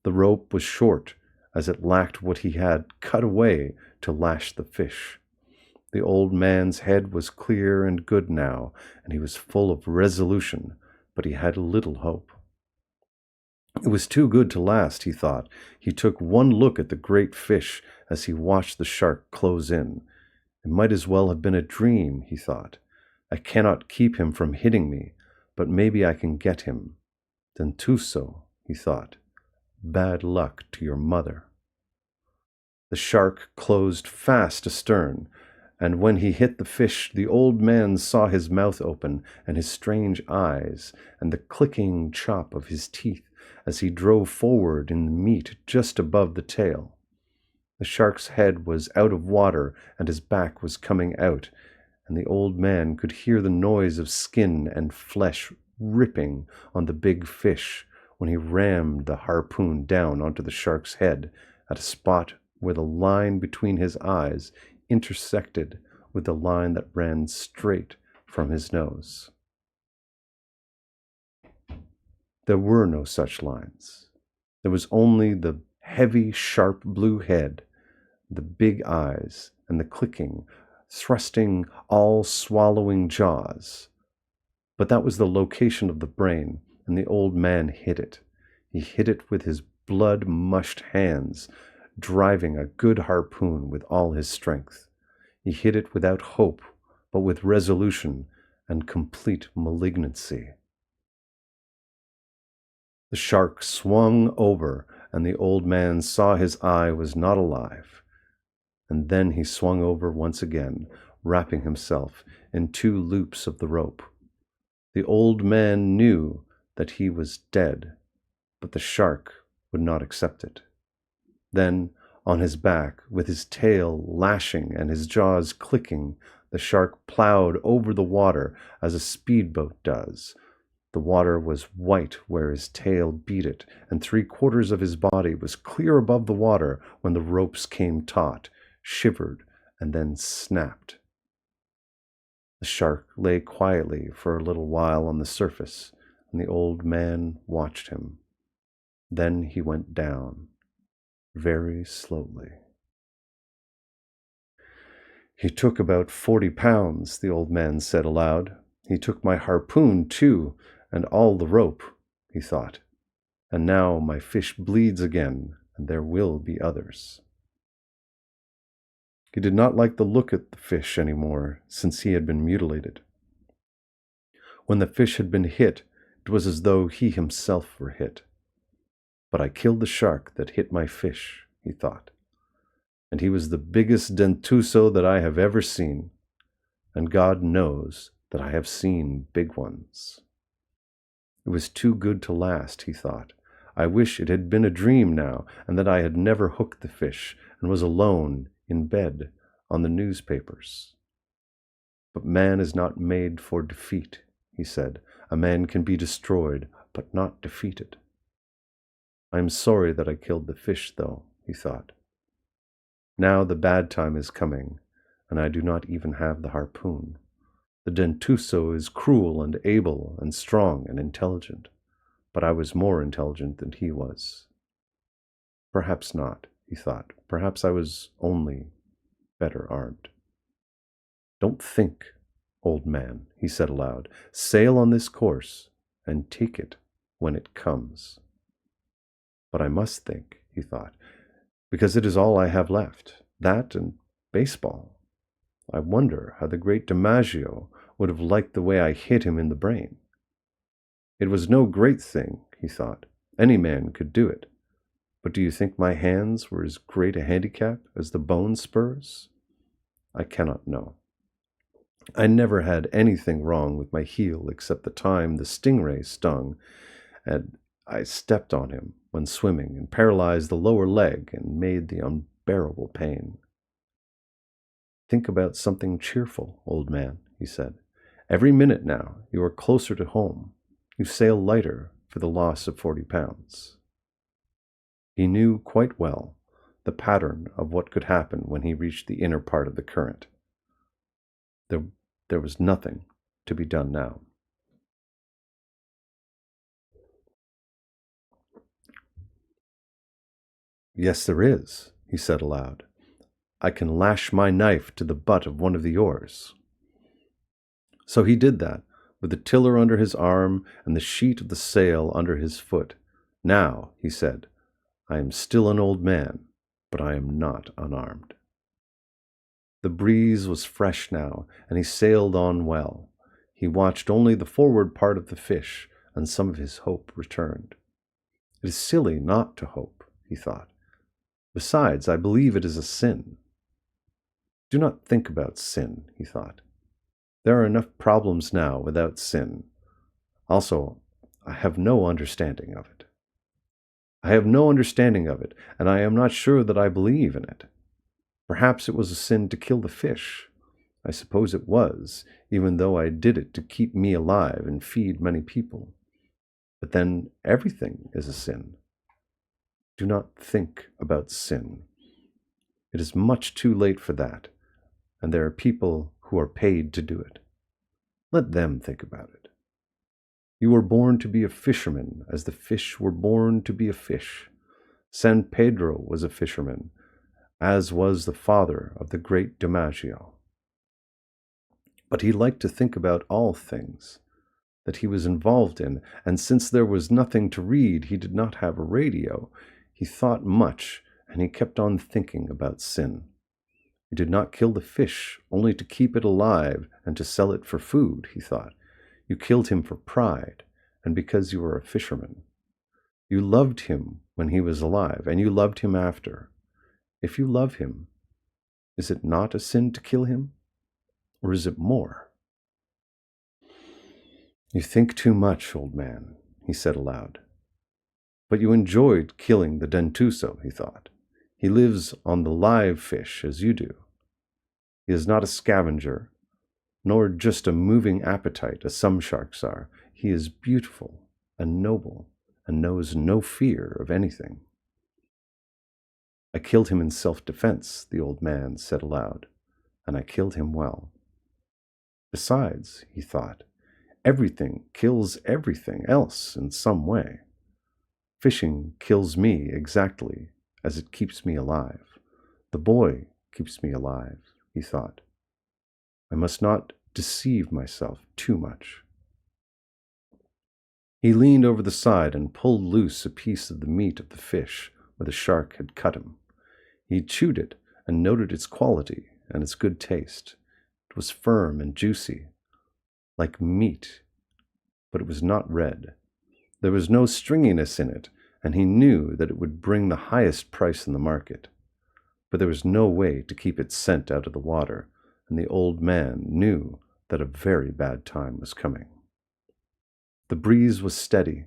The rope was short, as it lacked what he had cut away to lash the fish. The old man's head was clear and good now, and he was full of resolution, but he had little hope. It was too good to last, he thought. He took one look at the great fish as he watched the shark close in. It might as well have been a dream, he thought. I cannot keep him from hitting me, but maybe I can get him. Dentuso, he thought. Bad luck to your mother. The shark closed fast astern, and when he hit the fish, the old man saw his mouth open and his strange eyes and the clicking chop of his teeth as he drove forward in the meat just above the tail. The shark's head was out of water and his back was coming out, and the old man could hear the noise of skin and flesh ripping on the big fish when he rammed the harpoon down onto the shark's head at a spot where the line between his eyes intersected with the line that ran straight from his nose. There were no such lines. There was only the heavy, sharp blue head, the big eyes, and the clicking, thrusting, all-swallowing jaws. But that was the location of the brain, and the old man hit it. He hit it with his blood-mushed hands, driving a good harpoon with all his strength. He hit it without hope, but with resolution and complete malignancy. The shark swung over, and the old man saw his eye was not alive. And then he swung over once again, wrapping himself in 2 loops of the rope. The old man knew that he was dead, but the shark would not accept it. Then, on his back, with his tail lashing and his jaws clicking, the shark plowed over the water as a speedboat does. The water was white where his tail beat it, and 3/4 of his body was clear above the water when the ropes came taut, shivered, and then snapped. The shark lay quietly for a little while on the surface, and the old man watched him. Then he went down, very slowly. He took about 40 pounds, the old man said aloud. He took my harpoon, too, and all the rope, he thought. And now my fish bleeds again, and there will be others. He did not like the look at the fish any more, since he had been mutilated. When the fish had been hit, it was as though he himself were hit. But I killed the shark that hit my fish, he thought. And he was the biggest dentuso that I have ever seen. And God knows that I have seen big ones. It was too good to last, he thought. I wish it had been a dream now, and that I had never hooked the fish and was alone in bed on the newspapers. But man is not made for defeat, he said. A man can be destroyed, but not defeated. I am sorry that I killed the fish, though, he thought. Now the bad time is coming, and I do not even have the harpoon. The dentuso is cruel and able and strong and intelligent, but I was more intelligent than he was. Perhaps not, he thought. Perhaps I was only better armed. Don't think, old man, he said aloud. Sail on this course and take it when it comes. But I must think, he thought, because it is all I have left, that and baseball. I wonder how the great DiMaggio would have liked the way I hit him in the brain. It was no great thing, he thought. Any man could do it. But do you think my hands were as great a handicap as the bone spurs? I cannot know. I never had anything wrong with my heel except the time the stingray stung, and I stepped on him when swimming and paralyzed the lower leg and made the unbearable pain. Think about something cheerful, old man, he said. Every minute now you are closer to home. You sail lighter for the loss of 40 pounds. He knew quite well the pattern of what could happen when he reached the inner part of the current. There was nothing to be done now. "Yes, there is," he said aloud. "I can lash my knife to the butt of one of the oars." So he did that, with the tiller under his arm and the sheet of the sail under his foot. "Now," he said, "I am still an old man, but I am not unarmed." The breeze was fresh now, and he sailed on well. He watched only the forward part of the fish, and some of his hope returned. "It is silly not to hope," he thought. "Besides, I believe it is a sin." "Do not think about sin," he thought. "There are enough problems now without sin. Also, I have no understanding of it. I have no understanding of it, and I am not sure that I believe in it. Perhaps it was a sin to kill the fish. I suppose it was, even though I did it to keep me alive and feed many people. But then everything is a sin. Do not think about sin. It is much too late for that, and there are people who are paid to do it. Let them think about it. You were born to be a fisherman, as the fish were born to be a fish. San Pedro was a fisherman, as was the father of the great DiMaggio. But he liked to think about all things that he was involved in, and since there was nothing to read, he did not have a radio. He thought much, and he kept on thinking about sin. You did not kill the fish only to keep it alive and to sell it for food, he thought. You killed him for pride, and because you were a fisherman. You loved him when he was alive, and you loved him after. If you love him, is it not a sin to kill him? Or is it more? You think too much, old man, he said aloud. But you enjoyed killing the dentuso, he thought. He lives on the live fish as you do. He is not a scavenger, nor just a moving appetite as some sharks are. He is beautiful and noble and knows no fear of anything. I killed him in self-defense, the old man said aloud, and I killed him well. Besides, he thought, everything kills everything else in some way. Fishing kills me exactly as it keeps me alive. The boy keeps me alive, he thought. I must not deceive myself too much. He leaned over the side and pulled loose a piece of the meat of the fish where the shark had cut him. He chewed it and noted its quality and its good taste. It was firm and juicy, like meat, but it was not red. There was no stringiness in it, and he knew that it would bring the highest price in the market. But there was no way to keep its scent out of the water, and the old man knew that a very bad time was coming. The breeze was steady.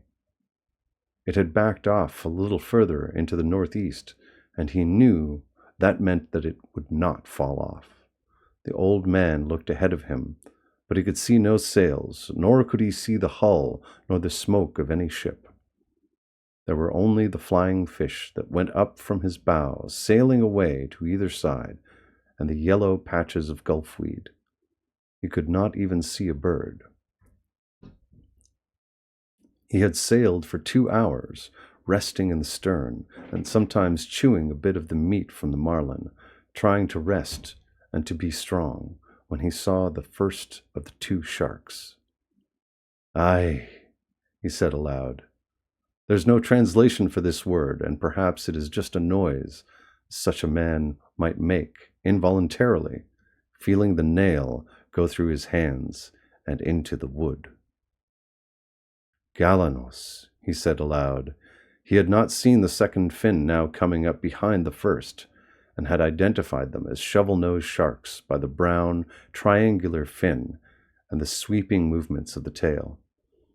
It had backed off a little further into the northeast, and he knew that meant that it would not fall off. The old man looked ahead of him, but he could see no sails, nor could he see the hull nor the smoke of any ship. There were only the flying fish that went up from his bow, sailing away to either side, and the yellow patches of gulfweed. He could not even see a bird. He had sailed for 2 hours, resting in the stern, and sometimes chewing a bit of the meat from the marlin, trying to rest and to be strong, when he saw the first of the 2 sharks. "Aye," he said aloud. There's no translation for this word, and perhaps it is just a noise such a man might make involuntarily, feeling the nail go through his hands and into the wood. "Galanos," he said aloud. He had not seen the second fin now coming up behind the first, and had identified them as shovel-nosed sharks by the brown, triangular fin and the sweeping movements of the tail.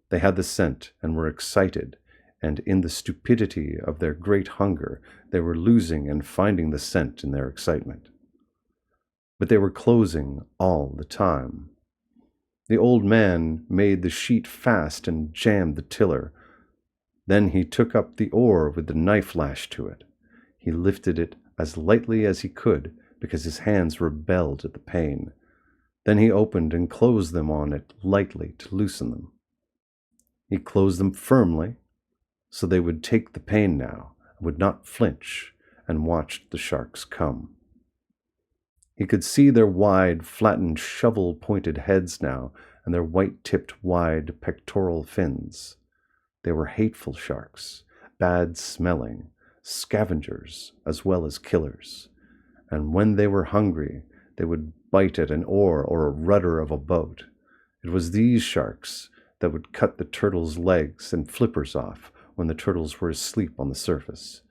They had the scent and were excited, and in the stupidity of their great hunger, they were losing and finding the scent in their excitement. But they were closing all the time. The old man made the sheet fast and jammed the tiller. Then he took up the oar with the knife lashed to it. He lifted it as lightly as he could, because his hands rebelled at the pain. Then he opened and closed them on it lightly to loosen them. He closed them firmly, so they would take the pain now, and would not flinch, and watched the sharks come. He could see their wide, flattened, shovel-pointed heads now, and their white-tipped, wide pectoral fins. They were hateful sharks, bad-smelling, scavengers as well as killers, and when they were hungry, they would bite at an oar or a rudder of a boat. It was these sharks that would cut the turtles' legs and flippers off when the turtles were asleep on the surface,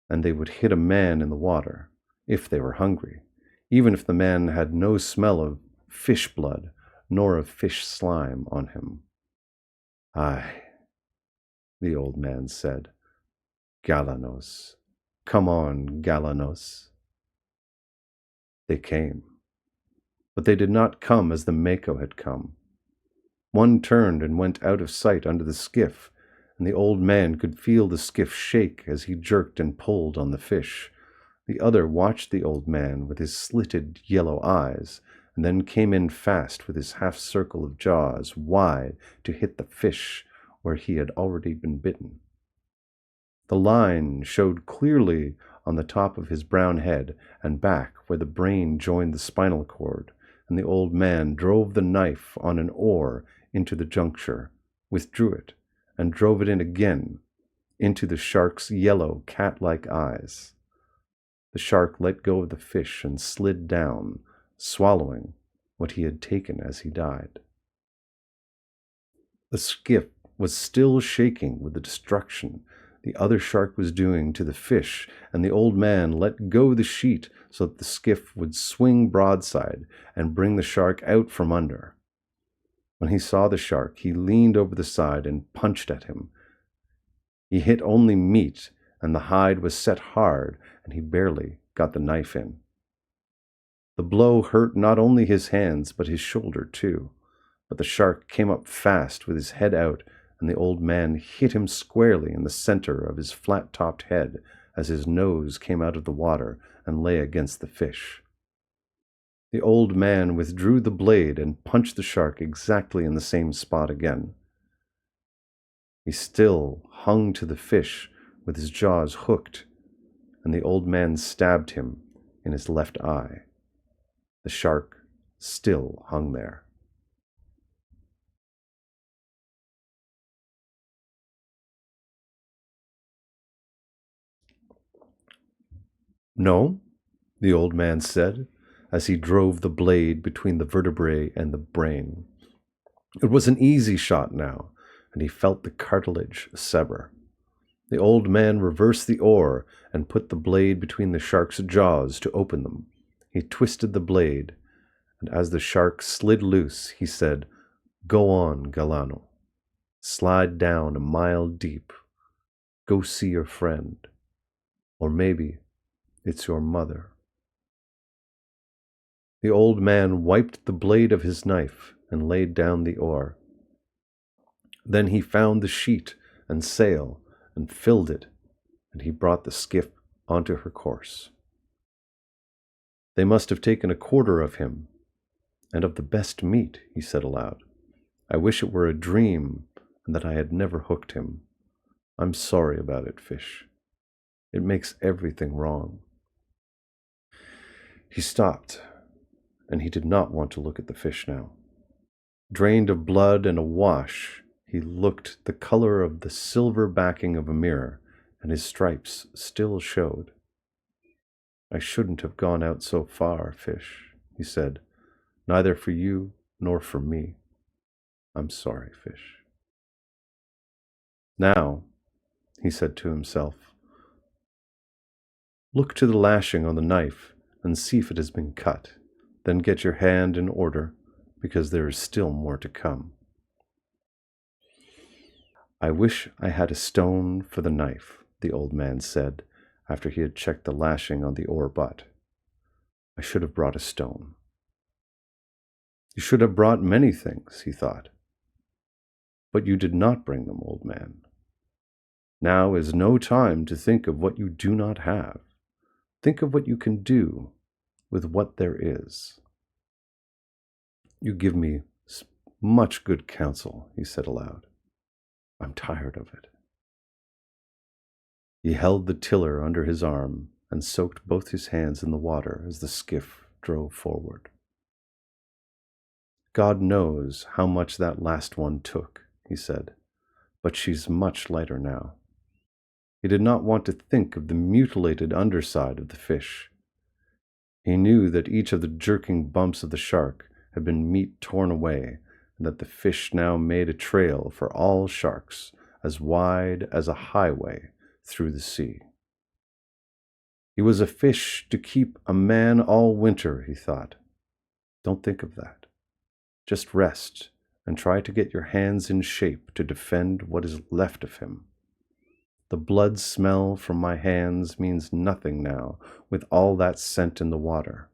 and they would hit a man in the water, if they were hungry, even if the man had no smell of fish blood nor of fish slime on him. "Aye," the old man said, "Galanos. Come on, Galanos." They came, but they did not come as the Mako had come. One turned and went out of sight under the skiff, and the old man could feel the skiff shake as he jerked and pulled on the fish. The other watched the old man with his slitted yellow eyes, and then came in fast with his half-circle of jaws wide to hit the fish where he had already been bitten. The line showed clearly on the top of his brown head and back where the brain joined the spinal cord, and the old man drove the knife on an oar into the juncture, withdrew it, and drove it in again into the shark's yellow cat-like eyes. The shark let go of the fish and slid down, swallowing what he had taken as he died. The skiff was still shaking with the destruction the other shark was doing to the fish, and the old man let go the sheet so that the skiff would swing broadside and bring the shark out from under. When he saw the shark, he leaned over the side and punched at him. He hit only meat, and the hide was set hard, and he barely got the knife in. The blow hurt not only his hands, but his shoulder too. But the shark came up fast with his head out, and the old man hit him squarely in the center of his flat-topped head as his nose came out of the water and lay against the fish. The old man withdrew the blade and punched the shark exactly in the same spot again. He still hung to the fish with his jaws hooked, and the old man stabbed him in his left eye. The shark still hung there. "No," the old man said, as he drove the blade between the vertebrae and the brain. It was an easy shot now, and he felt the cartilage sever. The old man reversed the oar and put the blade between the shark's jaws to open them. He twisted the blade, and as the shark slid loose, he said, "Go on, Galano. Slide down a mile deep. Go see your friend. Or maybe it's your mother." The old man wiped the blade of his knife and laid down the oar. Then he found the sheet and sail and filled it, and he brought the skiff onto her course. "They must have taken a quarter of him, and of the best meat," he said aloud. "I wish it were a dream and that I had never hooked him. I'm sorry about it, fish. It makes everything wrong." He stopped, and he did not want to look at the fish now. Drained of blood and awash, he looked the color of the silver backing of a mirror, and his stripes still showed. "I shouldn't have gone out so far, fish," he said, "neither for you nor for me. I'm sorry, fish." "Now," he said to himself, "look to the lashing on the knife and see if it has been cut. Then get your hand in order, because there is still more to come." "I wish I had a stone for the knife," the old man said, after he had checked the lashing on the oar butt. "I should have brought a stone." "You should have brought many things," he thought. "But you did not bring them, old man." Now is no time to think of what you do not have. Think of what you can do with what there is. You give me much good counsel, he said aloud. I'm tired of it. He held the tiller under his arm and soaked both his hands in the water as the skiff drove forward. God knows how much that last one took, he said, but she's much lighter now. He did not want to think of the mutilated underside of the fish. He knew that each of the jerking bumps of the shark had been meat torn away, and that the fish now made a trail for all sharks as wide as a highway through the sea. He was a fish to keep a man all winter, he thought. Don't think of that. Just rest and try to get your hands in shape to defend what is left of him. The blood smell from my hands means nothing now with all that scent in the water.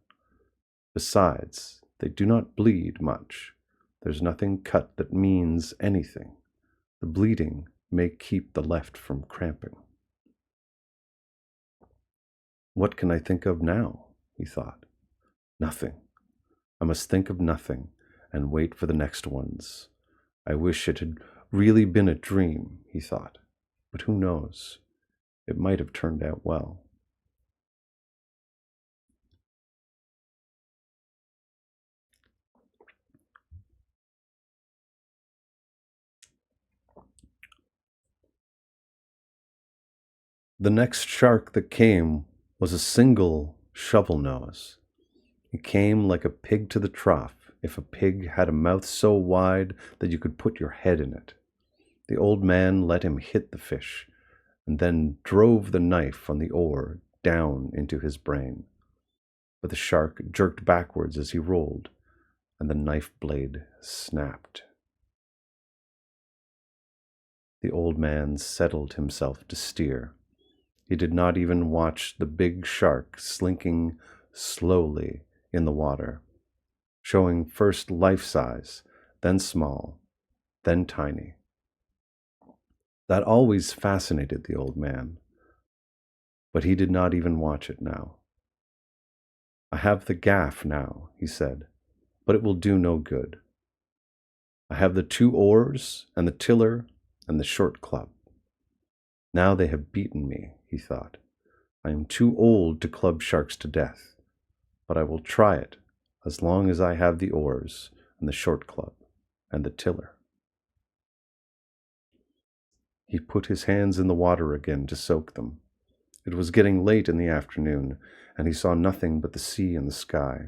Besides, they do not bleed much. There's nothing cut that means anything. The bleeding may keep the left from cramping. What can I think of now? He thought. Nothing. I must think of nothing and wait for the next ones. I wish it had really been a dream, he thought. But who knows? It might have turned out well. The next shark that came was a single shovel nose. He came like a pig to the trough, if a pig had a mouth so wide that you could put your head in it. The old man let him hit the fish, and then drove the knife on the oar down into his brain. But the shark jerked backwards as he rolled, and the knife blade snapped. The old man settled himself to steer. He did not even watch the big shark slinking slowly in the water, showing first life-size, then small, then tiny. That always fascinated the old man, but he did not even watch it now. I have the gaff now, he said, but it will do no good. I have the 2 oars and the tiller and the short club. Now they have beaten me, he thought. I am too old to club sharks to death, but I will try it as long as I have the oars and the short club and the tiller. He put his hands in the water again to soak them. It was getting late in the afternoon, and he saw nothing but the sea and the sky.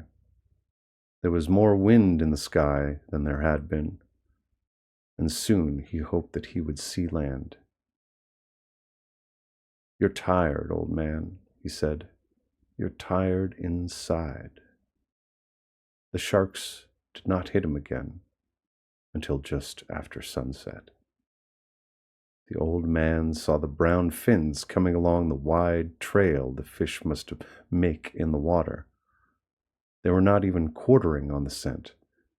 There was more wind in the sky than there had been, and soon he hoped that he would see land. You're tired, old man, he said. You're tired inside. The sharks did not hit him again until just after sunset. The old man saw the brown fins coming along the wide trail the fish must make in the water. They were not even quartering on the scent.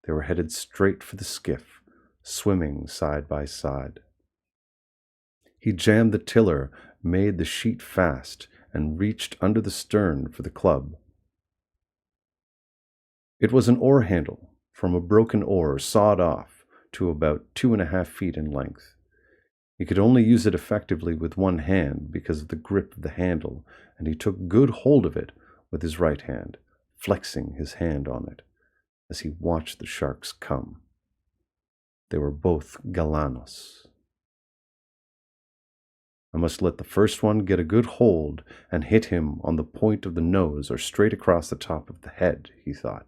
They were headed straight for the skiff, swimming side by side. He jammed the tiller, made the sheet fast, and reached under the stern for the club. It was an oar handle from a broken oar sawed off to about 2.5 feet in length. He could only use it effectively with one hand because of the grip of the handle, and he took good hold of it with his right hand, flexing his hand on it as he watched the sharks come. They were both galanos. I must let the first one get a good hold and hit him on the point of the nose or straight across the top of the head, he thought.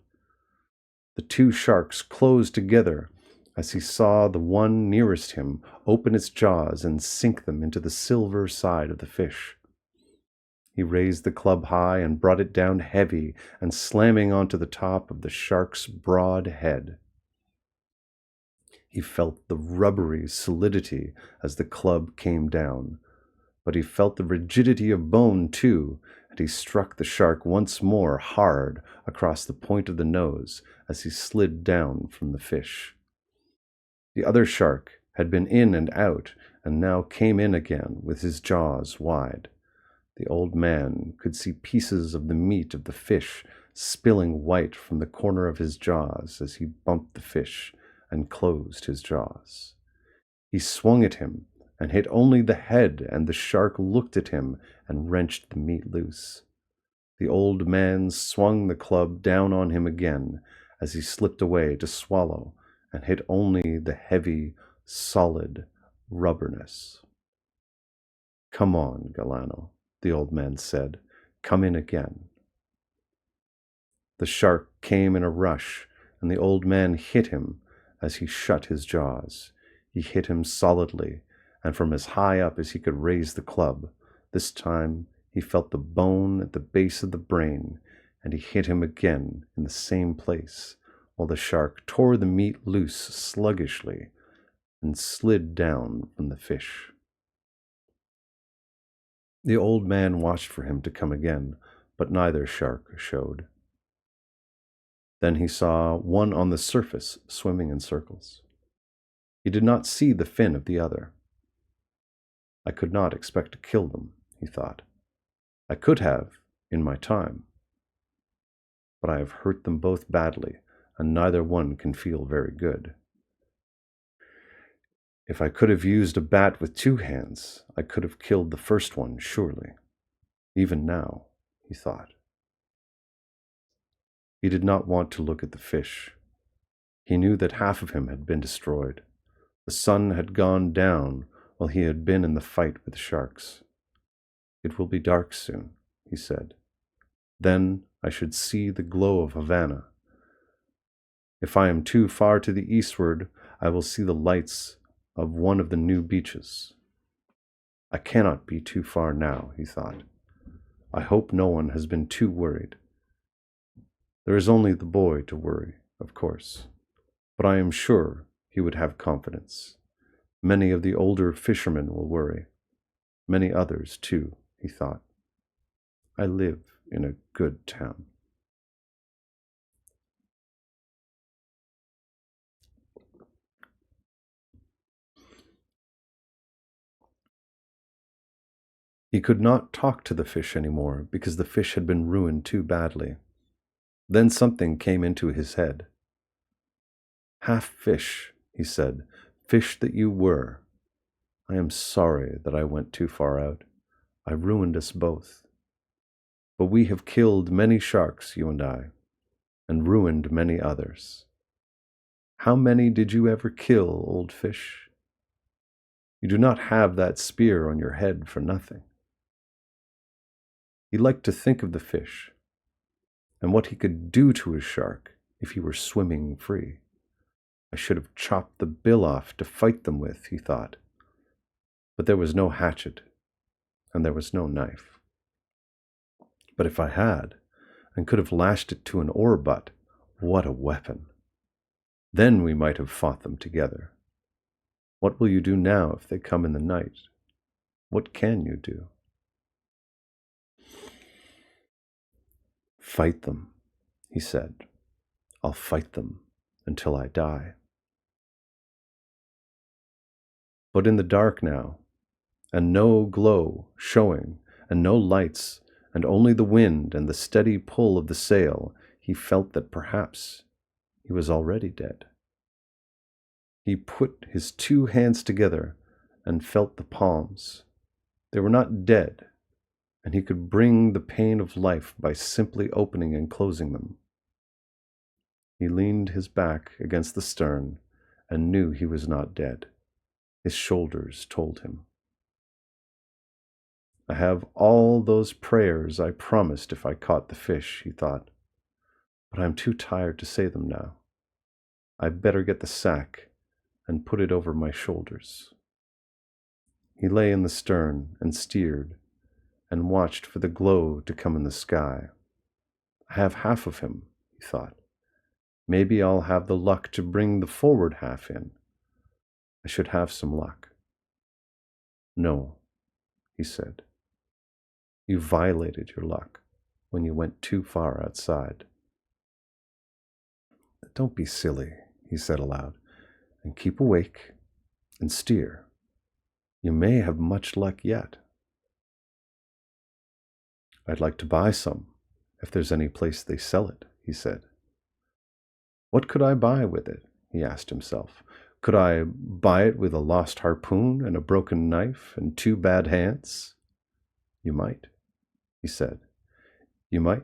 The 2 sharks closed together as he saw the one nearest him open its jaws and sink them into the silver side of the fish. He raised the club high and brought it down heavy and slamming onto the top of the shark's broad head. He felt the rubbery solidity as the club came down, but he felt the rigidity of bone too, and he struck the shark once more hard across the point of the nose as he slid down from the fish. The other shark had been in and out and now came in again with his jaws wide. The old man could see pieces of the meat of the fish spilling white from the corner of his jaws as he bumped the fish and closed his jaws. He swung at him and hit only the head, and the shark looked at him and wrenched the meat loose. The old man swung the club down on him again as he slipped away to swallow and hit only the heavy, solid rubberness. "Come on, Galano," the old man said. "Come in again." The shark came in a rush, and the old man hit him as he shut his jaws. He hit him solidly, and from as high up as he could raise the club. This time he felt the bone at the base of the brain, and he hit him again in the same place, while the shark tore the meat loose sluggishly and slid down from the fish. The old man watched for him to come again, but neither shark showed. Then he saw one on the surface swimming in circles. He did not see the fin of the other. "I could not expect to kill them," he thought. "I could have, in my time. But I have hurt them both badly, and neither one can feel very good. If I could have used a bat with 2 hands, I could have killed the first one, surely. Even now," he thought. He did not want to look at the fish. He knew that half of him had been destroyed. The sun had gone down while he had been in the fight with the sharks. "It will be dark soon," he said. "Then I should see the glow of Havana. If I am too far to the eastward, I will see the lights of one of the new beaches. I cannot be too far now," he thought. "I hope no one has been too worried. There is only the boy to worry, of course, but I am sure he would have confidence. Many of the older fishermen will worry. Many others, too," he thought. "I live in a good town." He could not talk to the fish anymore because the fish had been ruined too badly. Then something came into his head. "Half fish," he said, "fish that you were. I am sorry that I went too far out. I ruined us both. But we have killed many sharks, you and I, and ruined many others. How many did you ever kill, old fish? You do not have that spear on your head for nothing." He liked to think of the fish, and what he could do to his shark if he were swimming free. "I should have chopped the bill off to fight them with," he thought. But there was no hatchet, and there was no knife. But if I had, and could have lashed it to an oar butt, what a weapon! Then we might have fought them together. What will you do now if they come in the night? What can you do? "Fight them," he said. "I'll fight them until I die." But in the dark now, and no glow showing, and no lights, and only the wind and the steady pull of the sail, he felt that perhaps he was already dead. He put his 2 hands together and felt the palms. They were not dead, and he could bring the pain of life by simply opening and closing them. He leaned his back against the stern and knew he was not dead. His shoulders told him. "I have all those prayers I promised if I caught the fish," he thought, "but I am too tired to say them now. I'd better get the sack and put it over my shoulders." He lay in the stern and steered and watched for the glow to come in the sky. "I have half of him," he thought. "Maybe I'll have the luck to bring the forward half in. I should have some luck." "No," he said. "You violated your luck when you went too far outside." "Don't be silly," he said aloud, "and keep awake and steer. You may have much luck yet. I'd like to buy some, if there's any place they sell it, he said. What could I buy with it? He asked himself. Could I buy it with a lost harpoon and a broken knife and 2 bad hands? You might, he said. You might.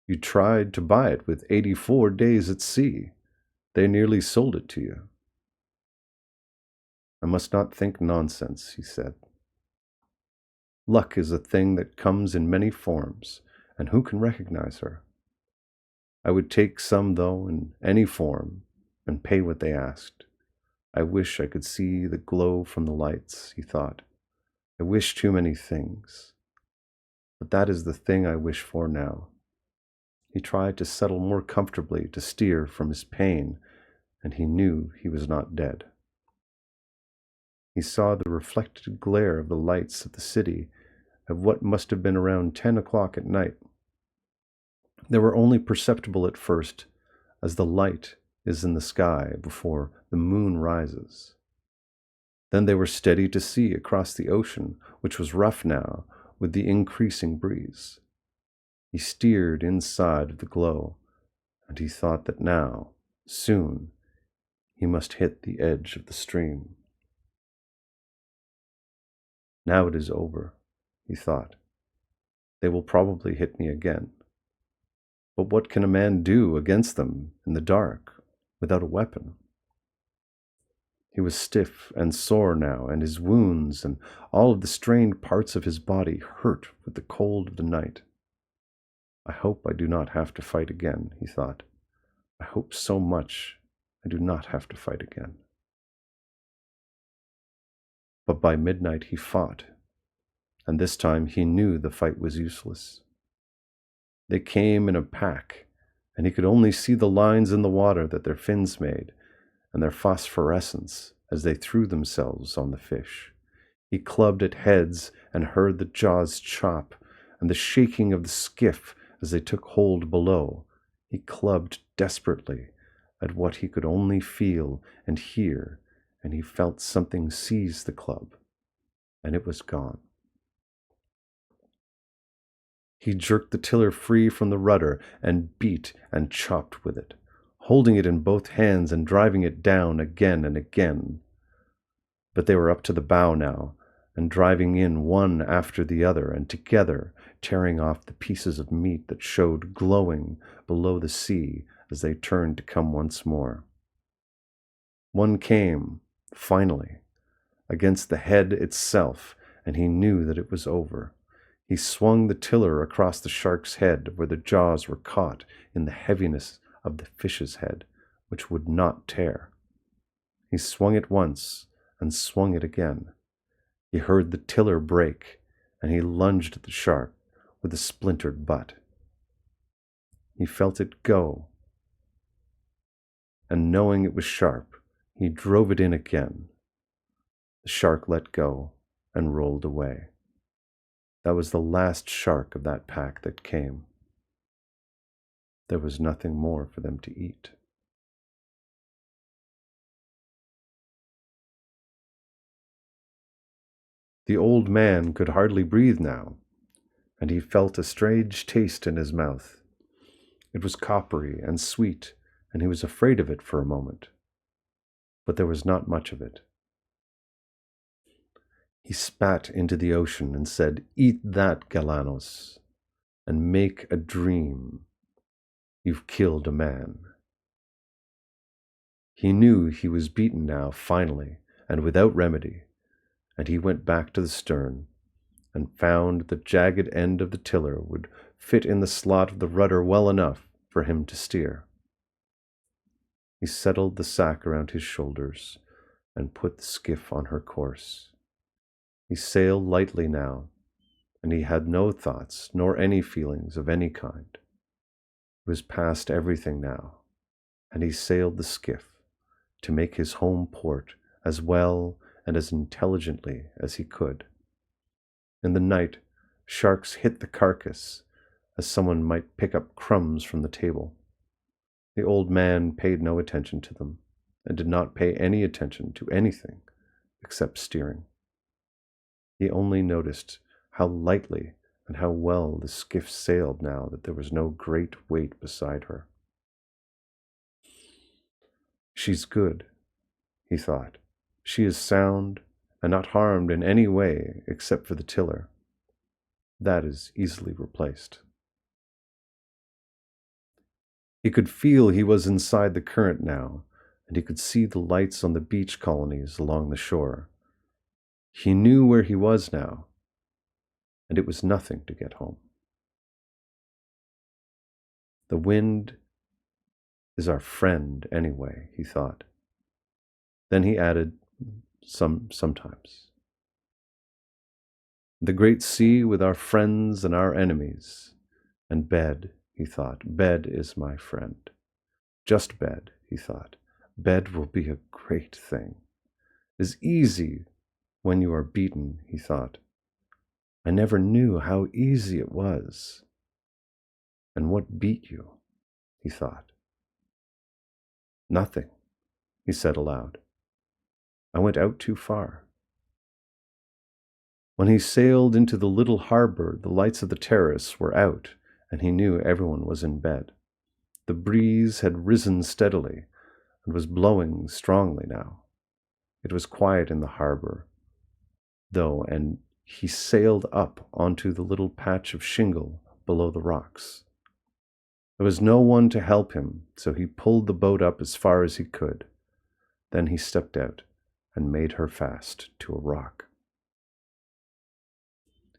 You tried to buy it with 84 days at sea. They nearly sold it to you. I must not think nonsense, he said. Luck is a thing that comes in many forms, and who can recognize her? I would take some, though, in any form, and pay what they asked. I wish I could see the glow from the lights, he thought. I wish too many things. But that is the thing I wish for now. He tried to settle more comfortably to steer from his pain, and he knew he was not dead. He saw the reflected glare of the lights of the city at what must have been around 10 o'clock at night. They were only perceptible at first, as the light is in the sky before the moon rises. Then they were steady to see across the ocean, which was rough now with the increasing breeze. He steered inside of the glow, and he thought that now, soon, he must hit the edge of the stream. Now it is over, he thought. They will probably hit me again. But what can a man do against them in the dark, without a weapon? He was stiff and sore now, and his wounds and all of the strained parts of his body hurt with the cold of the night. I hope I do not have to fight again, he thought. I hope so much I do not have to fight again. But by midnight he fought, and this time he knew the fight was useless. They came in a pack, and he could only see the lines in the water that their fins made, and their phosphorescence as they threw themselves on the fish. He clubbed at heads and heard the jaws chop, and the shaking of the skiff as they took hold below. He clubbed desperately at what he could only feel and hear, and he felt something seize the club, and it was gone. He jerked the tiller free from the rudder and beat and chopped with it, holding it in both hands and driving it down again and again. But they were up to the bow now, and driving in one after the other, and together tearing off the pieces of meat that showed glowing below the sea as they turned to come once more. One came, finally, against the head itself, and he knew that it was over. He swung the tiller across the shark's head where the jaws were caught in the heaviness of the fish's head, which would not tear. He swung it once and swung it again. He heard the tiller break, and he lunged at the shark with a splintered butt. He felt it go, and knowing it was sharp, he drove it in again. The shark let go and rolled away. That was the last shark of that pack that came. There was nothing more for them to eat. The old man could hardly breathe now, and he felt a strange taste in his mouth. It was coppery and sweet, and he was afraid of it for a moment. But there was not much of it. He spat into the ocean and said, "Eat that, Galanos, and make a dream. You've killed a man." He knew he was beaten now, finally, and without remedy, and he went back to the stern and found the jagged end of the tiller would fit in the slot of the rudder well enough for him to steer. He settled the sack around his shoulders and put the skiff on her course. He sailed lightly now, and he had no thoughts nor any feelings of any kind. It was past everything now, and he sailed the skiff to make his home port as well and as intelligently as he could. In the night, sharks hit the carcass as someone might pick up crumbs from the table. The old man paid no attention to them, and did not pay any attention to anything except steering. He only noticed how lightly and how well the skiff sailed now that there was no great weight beside her. She's good, he thought. She is sound and not harmed in any way except for the tiller. That is easily replaced. He could feel he was inside the current now, and he could see the lights on the beach colonies along the shore. He knew where he was now, and it was nothing to get home. The wind is our friend anyway, he thought. Then he added, sometimes. The great sea with our friends and our enemies. And bed, he thought, bed is my friend. Just bed, he thought. Bed will be a great thing. Is easy when you are beaten, he thought. I never knew how easy it was. And what beat you, he thought. Nothing, he said aloud. I went out too far. When he sailed into the little harbor, the lights of the terrace were out, and he knew everyone was in bed. The breeze had risen steadily and was blowing strongly now. It was quiet in the harbor, though, and he sailed up onto the little patch of shingle below the rocks. There was no one to help him, so he pulled the boat up as far as he could. Then he stepped out and made her fast to a rock.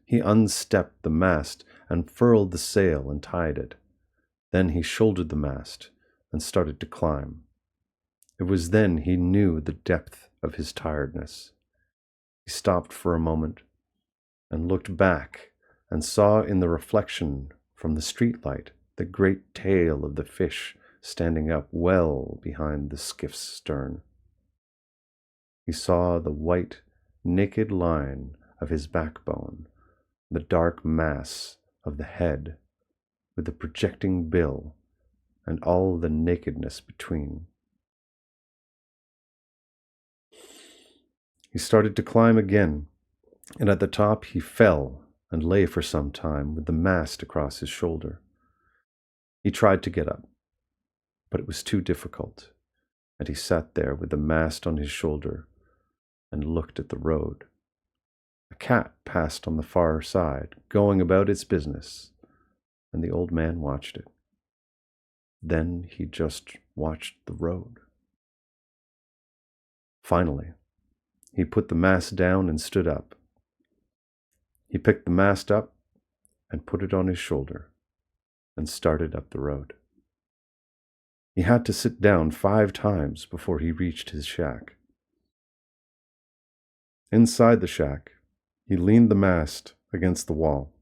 He unstepped the mast and furled the sail and tied it. Then he shouldered the mast and started to climb. It was then he knew the depth of his tiredness. He stopped for a moment and looked back and saw in the reflection from the streetlight the great tail of the fish standing up well behind the skiff's stern. He saw the white, naked line of his backbone, the dark mass of the head, with the projecting bill and all the nakedness between. He started to climb again, and at the top he fell and lay for some time with the mast across his shoulder. He tried to get up, but it was too difficult, and he sat there with the mast on his shoulder and looked at the road. A cat passed on the far side, going about its business, and the old man watched it. Then he just watched the road. Finally, he put the mast down and stood up. He picked the mast up and put it on his shoulder and started up the road. He had to sit down 5 times before he reached his shack. Inside the shack, he leaned the mast against the wall.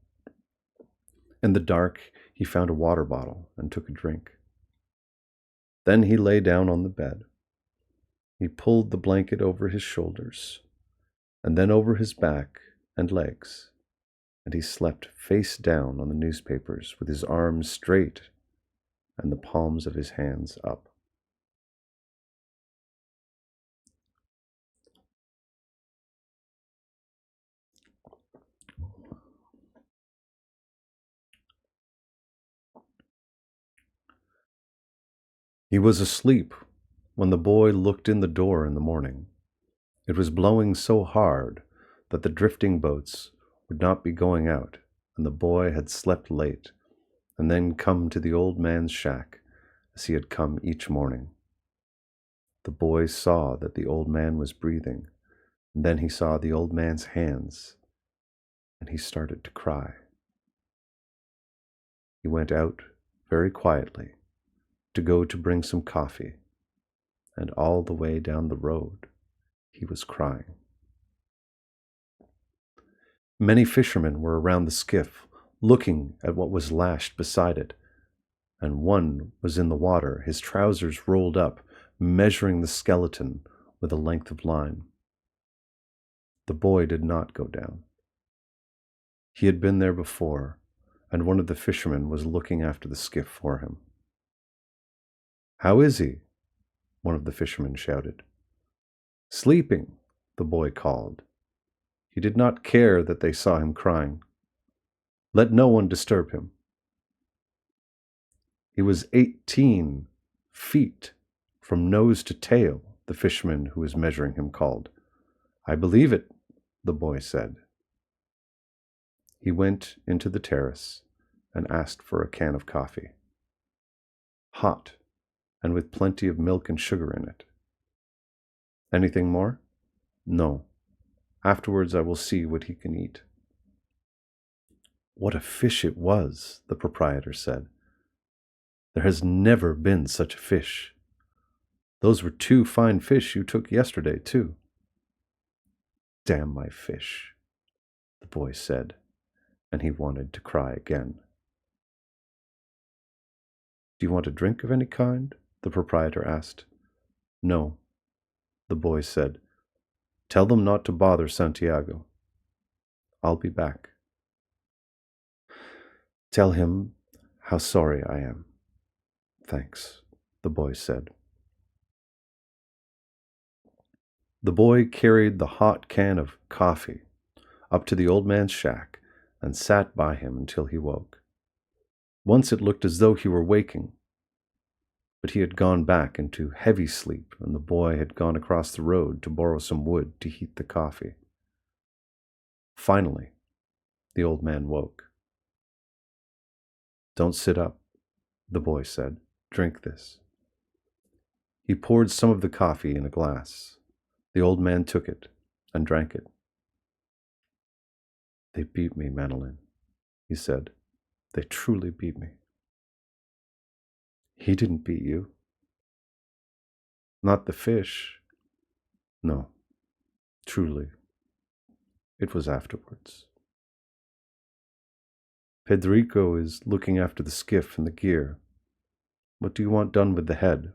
In the dark, he found a water bottle and took a drink. Then he lay down on the bed. He pulled the blanket over his shoulders, and then over his back and legs, and he slept face down on the newspapers with his arms straight and the palms of his hands up. He was asleep when the boy looked in the door in the morning. It was blowing so hard that the drifting boats would not be going out, and the boy had slept late, and then come to the old man's shack as he had come each morning. The boy saw that the old man was breathing, and then he saw the old man's hands, and he started to cry. He went out very quietly to go to bring some coffee, and all the way down the road he was crying. Many fishermen were around the skiff, looking at what was lashed beside it, and one was in the water, his trousers rolled up, measuring the skeleton with a length of line. The boy did not go down. He had been there before, and one of the fishermen was looking after the skiff for him. "How is he?" one of the fishermen shouted. "Sleeping," the boy called. He did not care that they saw him crying. Let no one disturb him. He was 18 feet from nose to tail, the fisherman who was measuring him called. I believe it, the boy said. He went into the terrace and asked for a can of coffee. Hot, and with plenty of milk and sugar in it. Anything more? No. Afterwards I will see what he can eat. What a fish it was, the proprietor said. There has never been such a fish. Those were 2 fine fish you took yesterday, too. Damn my fish, the boy said, and he wanted to cry again. Do you want a drink of any kind? The proprietor asked. No, the boy said. Tell them not to bother Santiago. I'll be back. Tell him how sorry I am. Thanks, the boy said. The boy carried the hot can of coffee up to the old man's shack and sat by him until he woke. Once it looked as though he were waking, but he had gone back into heavy sleep, and the boy had gone across the road to borrow some wood to heat the coffee. Finally, the old man woke. Don't sit up, the boy said. Drink this. He poured some of the coffee in a glass. The old man took it and drank it. They beat me, Manolin, he said. They truly beat me. He didn't beat you. Not the fish. No, truly. It was afterwards. Pedrico is looking after the skiff and the gear. What do you want done with the head?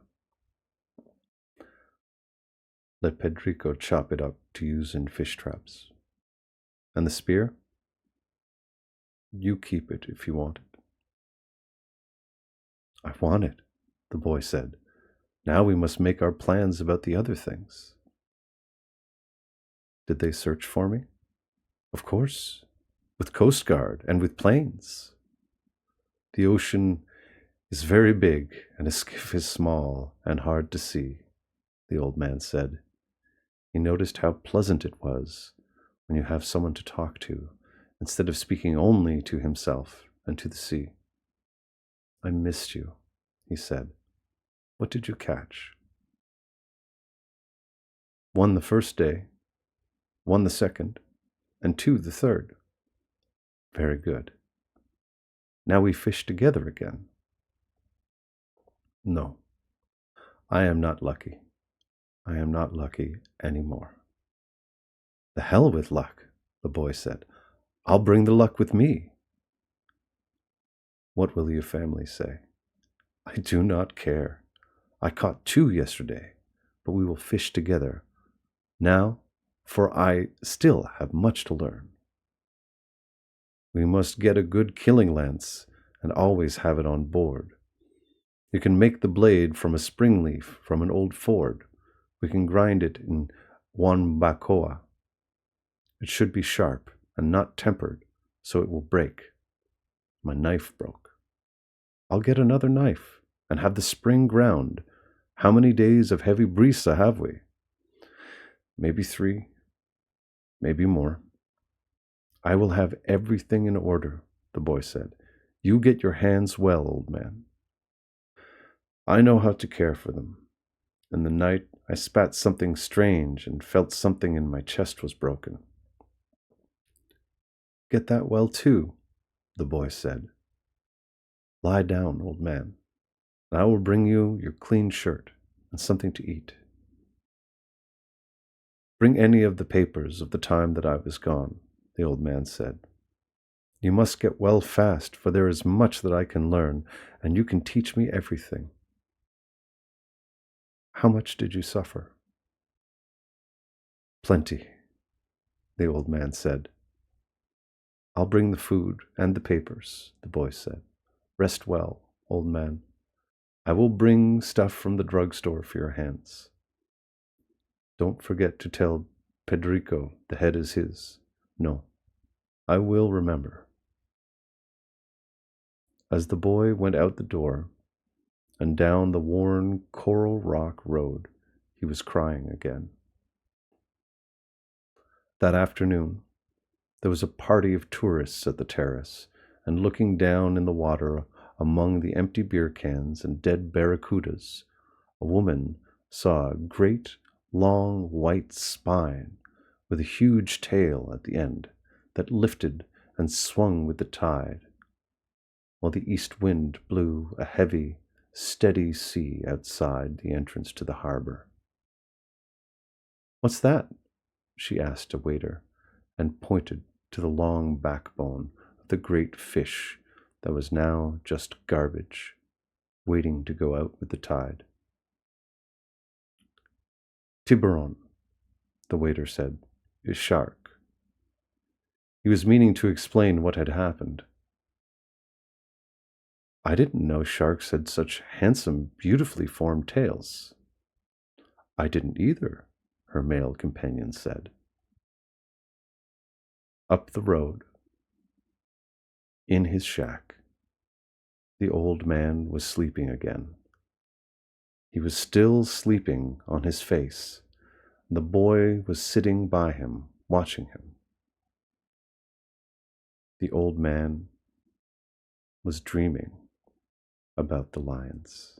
Let Pedrico chop it up to use in fish traps. And the spear? You keep it if you want it. I want it, the boy said. Now we must make our plans about the other things. Did they search for me? Of course, with Coast Guard and with planes. The ocean is very big and a skiff is small and hard to see, the old man said. He noticed how pleasant it was when you have someone to talk to, instead of speaking only to himself and to the sea. I missed you, he said. What did you catch? 1 the first day, 1 the second, and 2 the third. Very good. Now we fish together again. No, I am not lucky. I am not lucky anymore. The hell with luck, the boy said. I'll bring the luck with me. What will your family say? I do not care. I caught 2 yesterday, but we will fish together now, for I still have much to learn. We must get a good killing lance and always have it on board. You can make the blade from a spring leaf from an old Ford. We can grind it in Wambacoa. It should be sharp and not tempered, so it will break. My knife broke. I'll get another knife and have the spring ground. How many days of heavy brisa have we? Maybe 3, maybe more. I will have everything in order, the boy said. You get your hands well, old man. I know how to care for them. In the night, I spat something strange and felt something in my chest was broken. Get that well too, the boy said. Lie down, old man, and I will bring you your clean shirt and something to eat. Bring any of the papers of the time that I was gone, the old man said. You must get well fast, for there is much that I can learn, and you can teach me everything. How much did you suffer? Plenty, the old man said. I'll bring the food and the papers, the boy said. Rest well, old man. I will bring stuff from the drugstore for your hands. Don't forget to tell Pedrico the head is his. No, I will remember." As the boy went out the door and down the worn coral rock road, he was crying again. That afternoon, there was a party of tourists at the terrace, and looking down in the water among the empty beer cans and dead barracudas, a woman saw a great, long, white spine with a huge tail at the end that lifted and swung with the tide, while the east wind blew a heavy, steady sea outside the entrance to the harbor. "What's that?" she asked a waiter, and pointed to the long backbone of the great fish that was now just garbage, waiting to go out with the tide. "Tiburon," the waiter said, "is shark." He was meaning to explain what had happened. "I didn't know sharks had such handsome, beautifully formed tails." "I didn't either," her male companion said. Up the road, in his shack, the old man was sleeping again. He was still sleeping on his face. The boy was sitting by him, watching him. The old man was dreaming about the lions.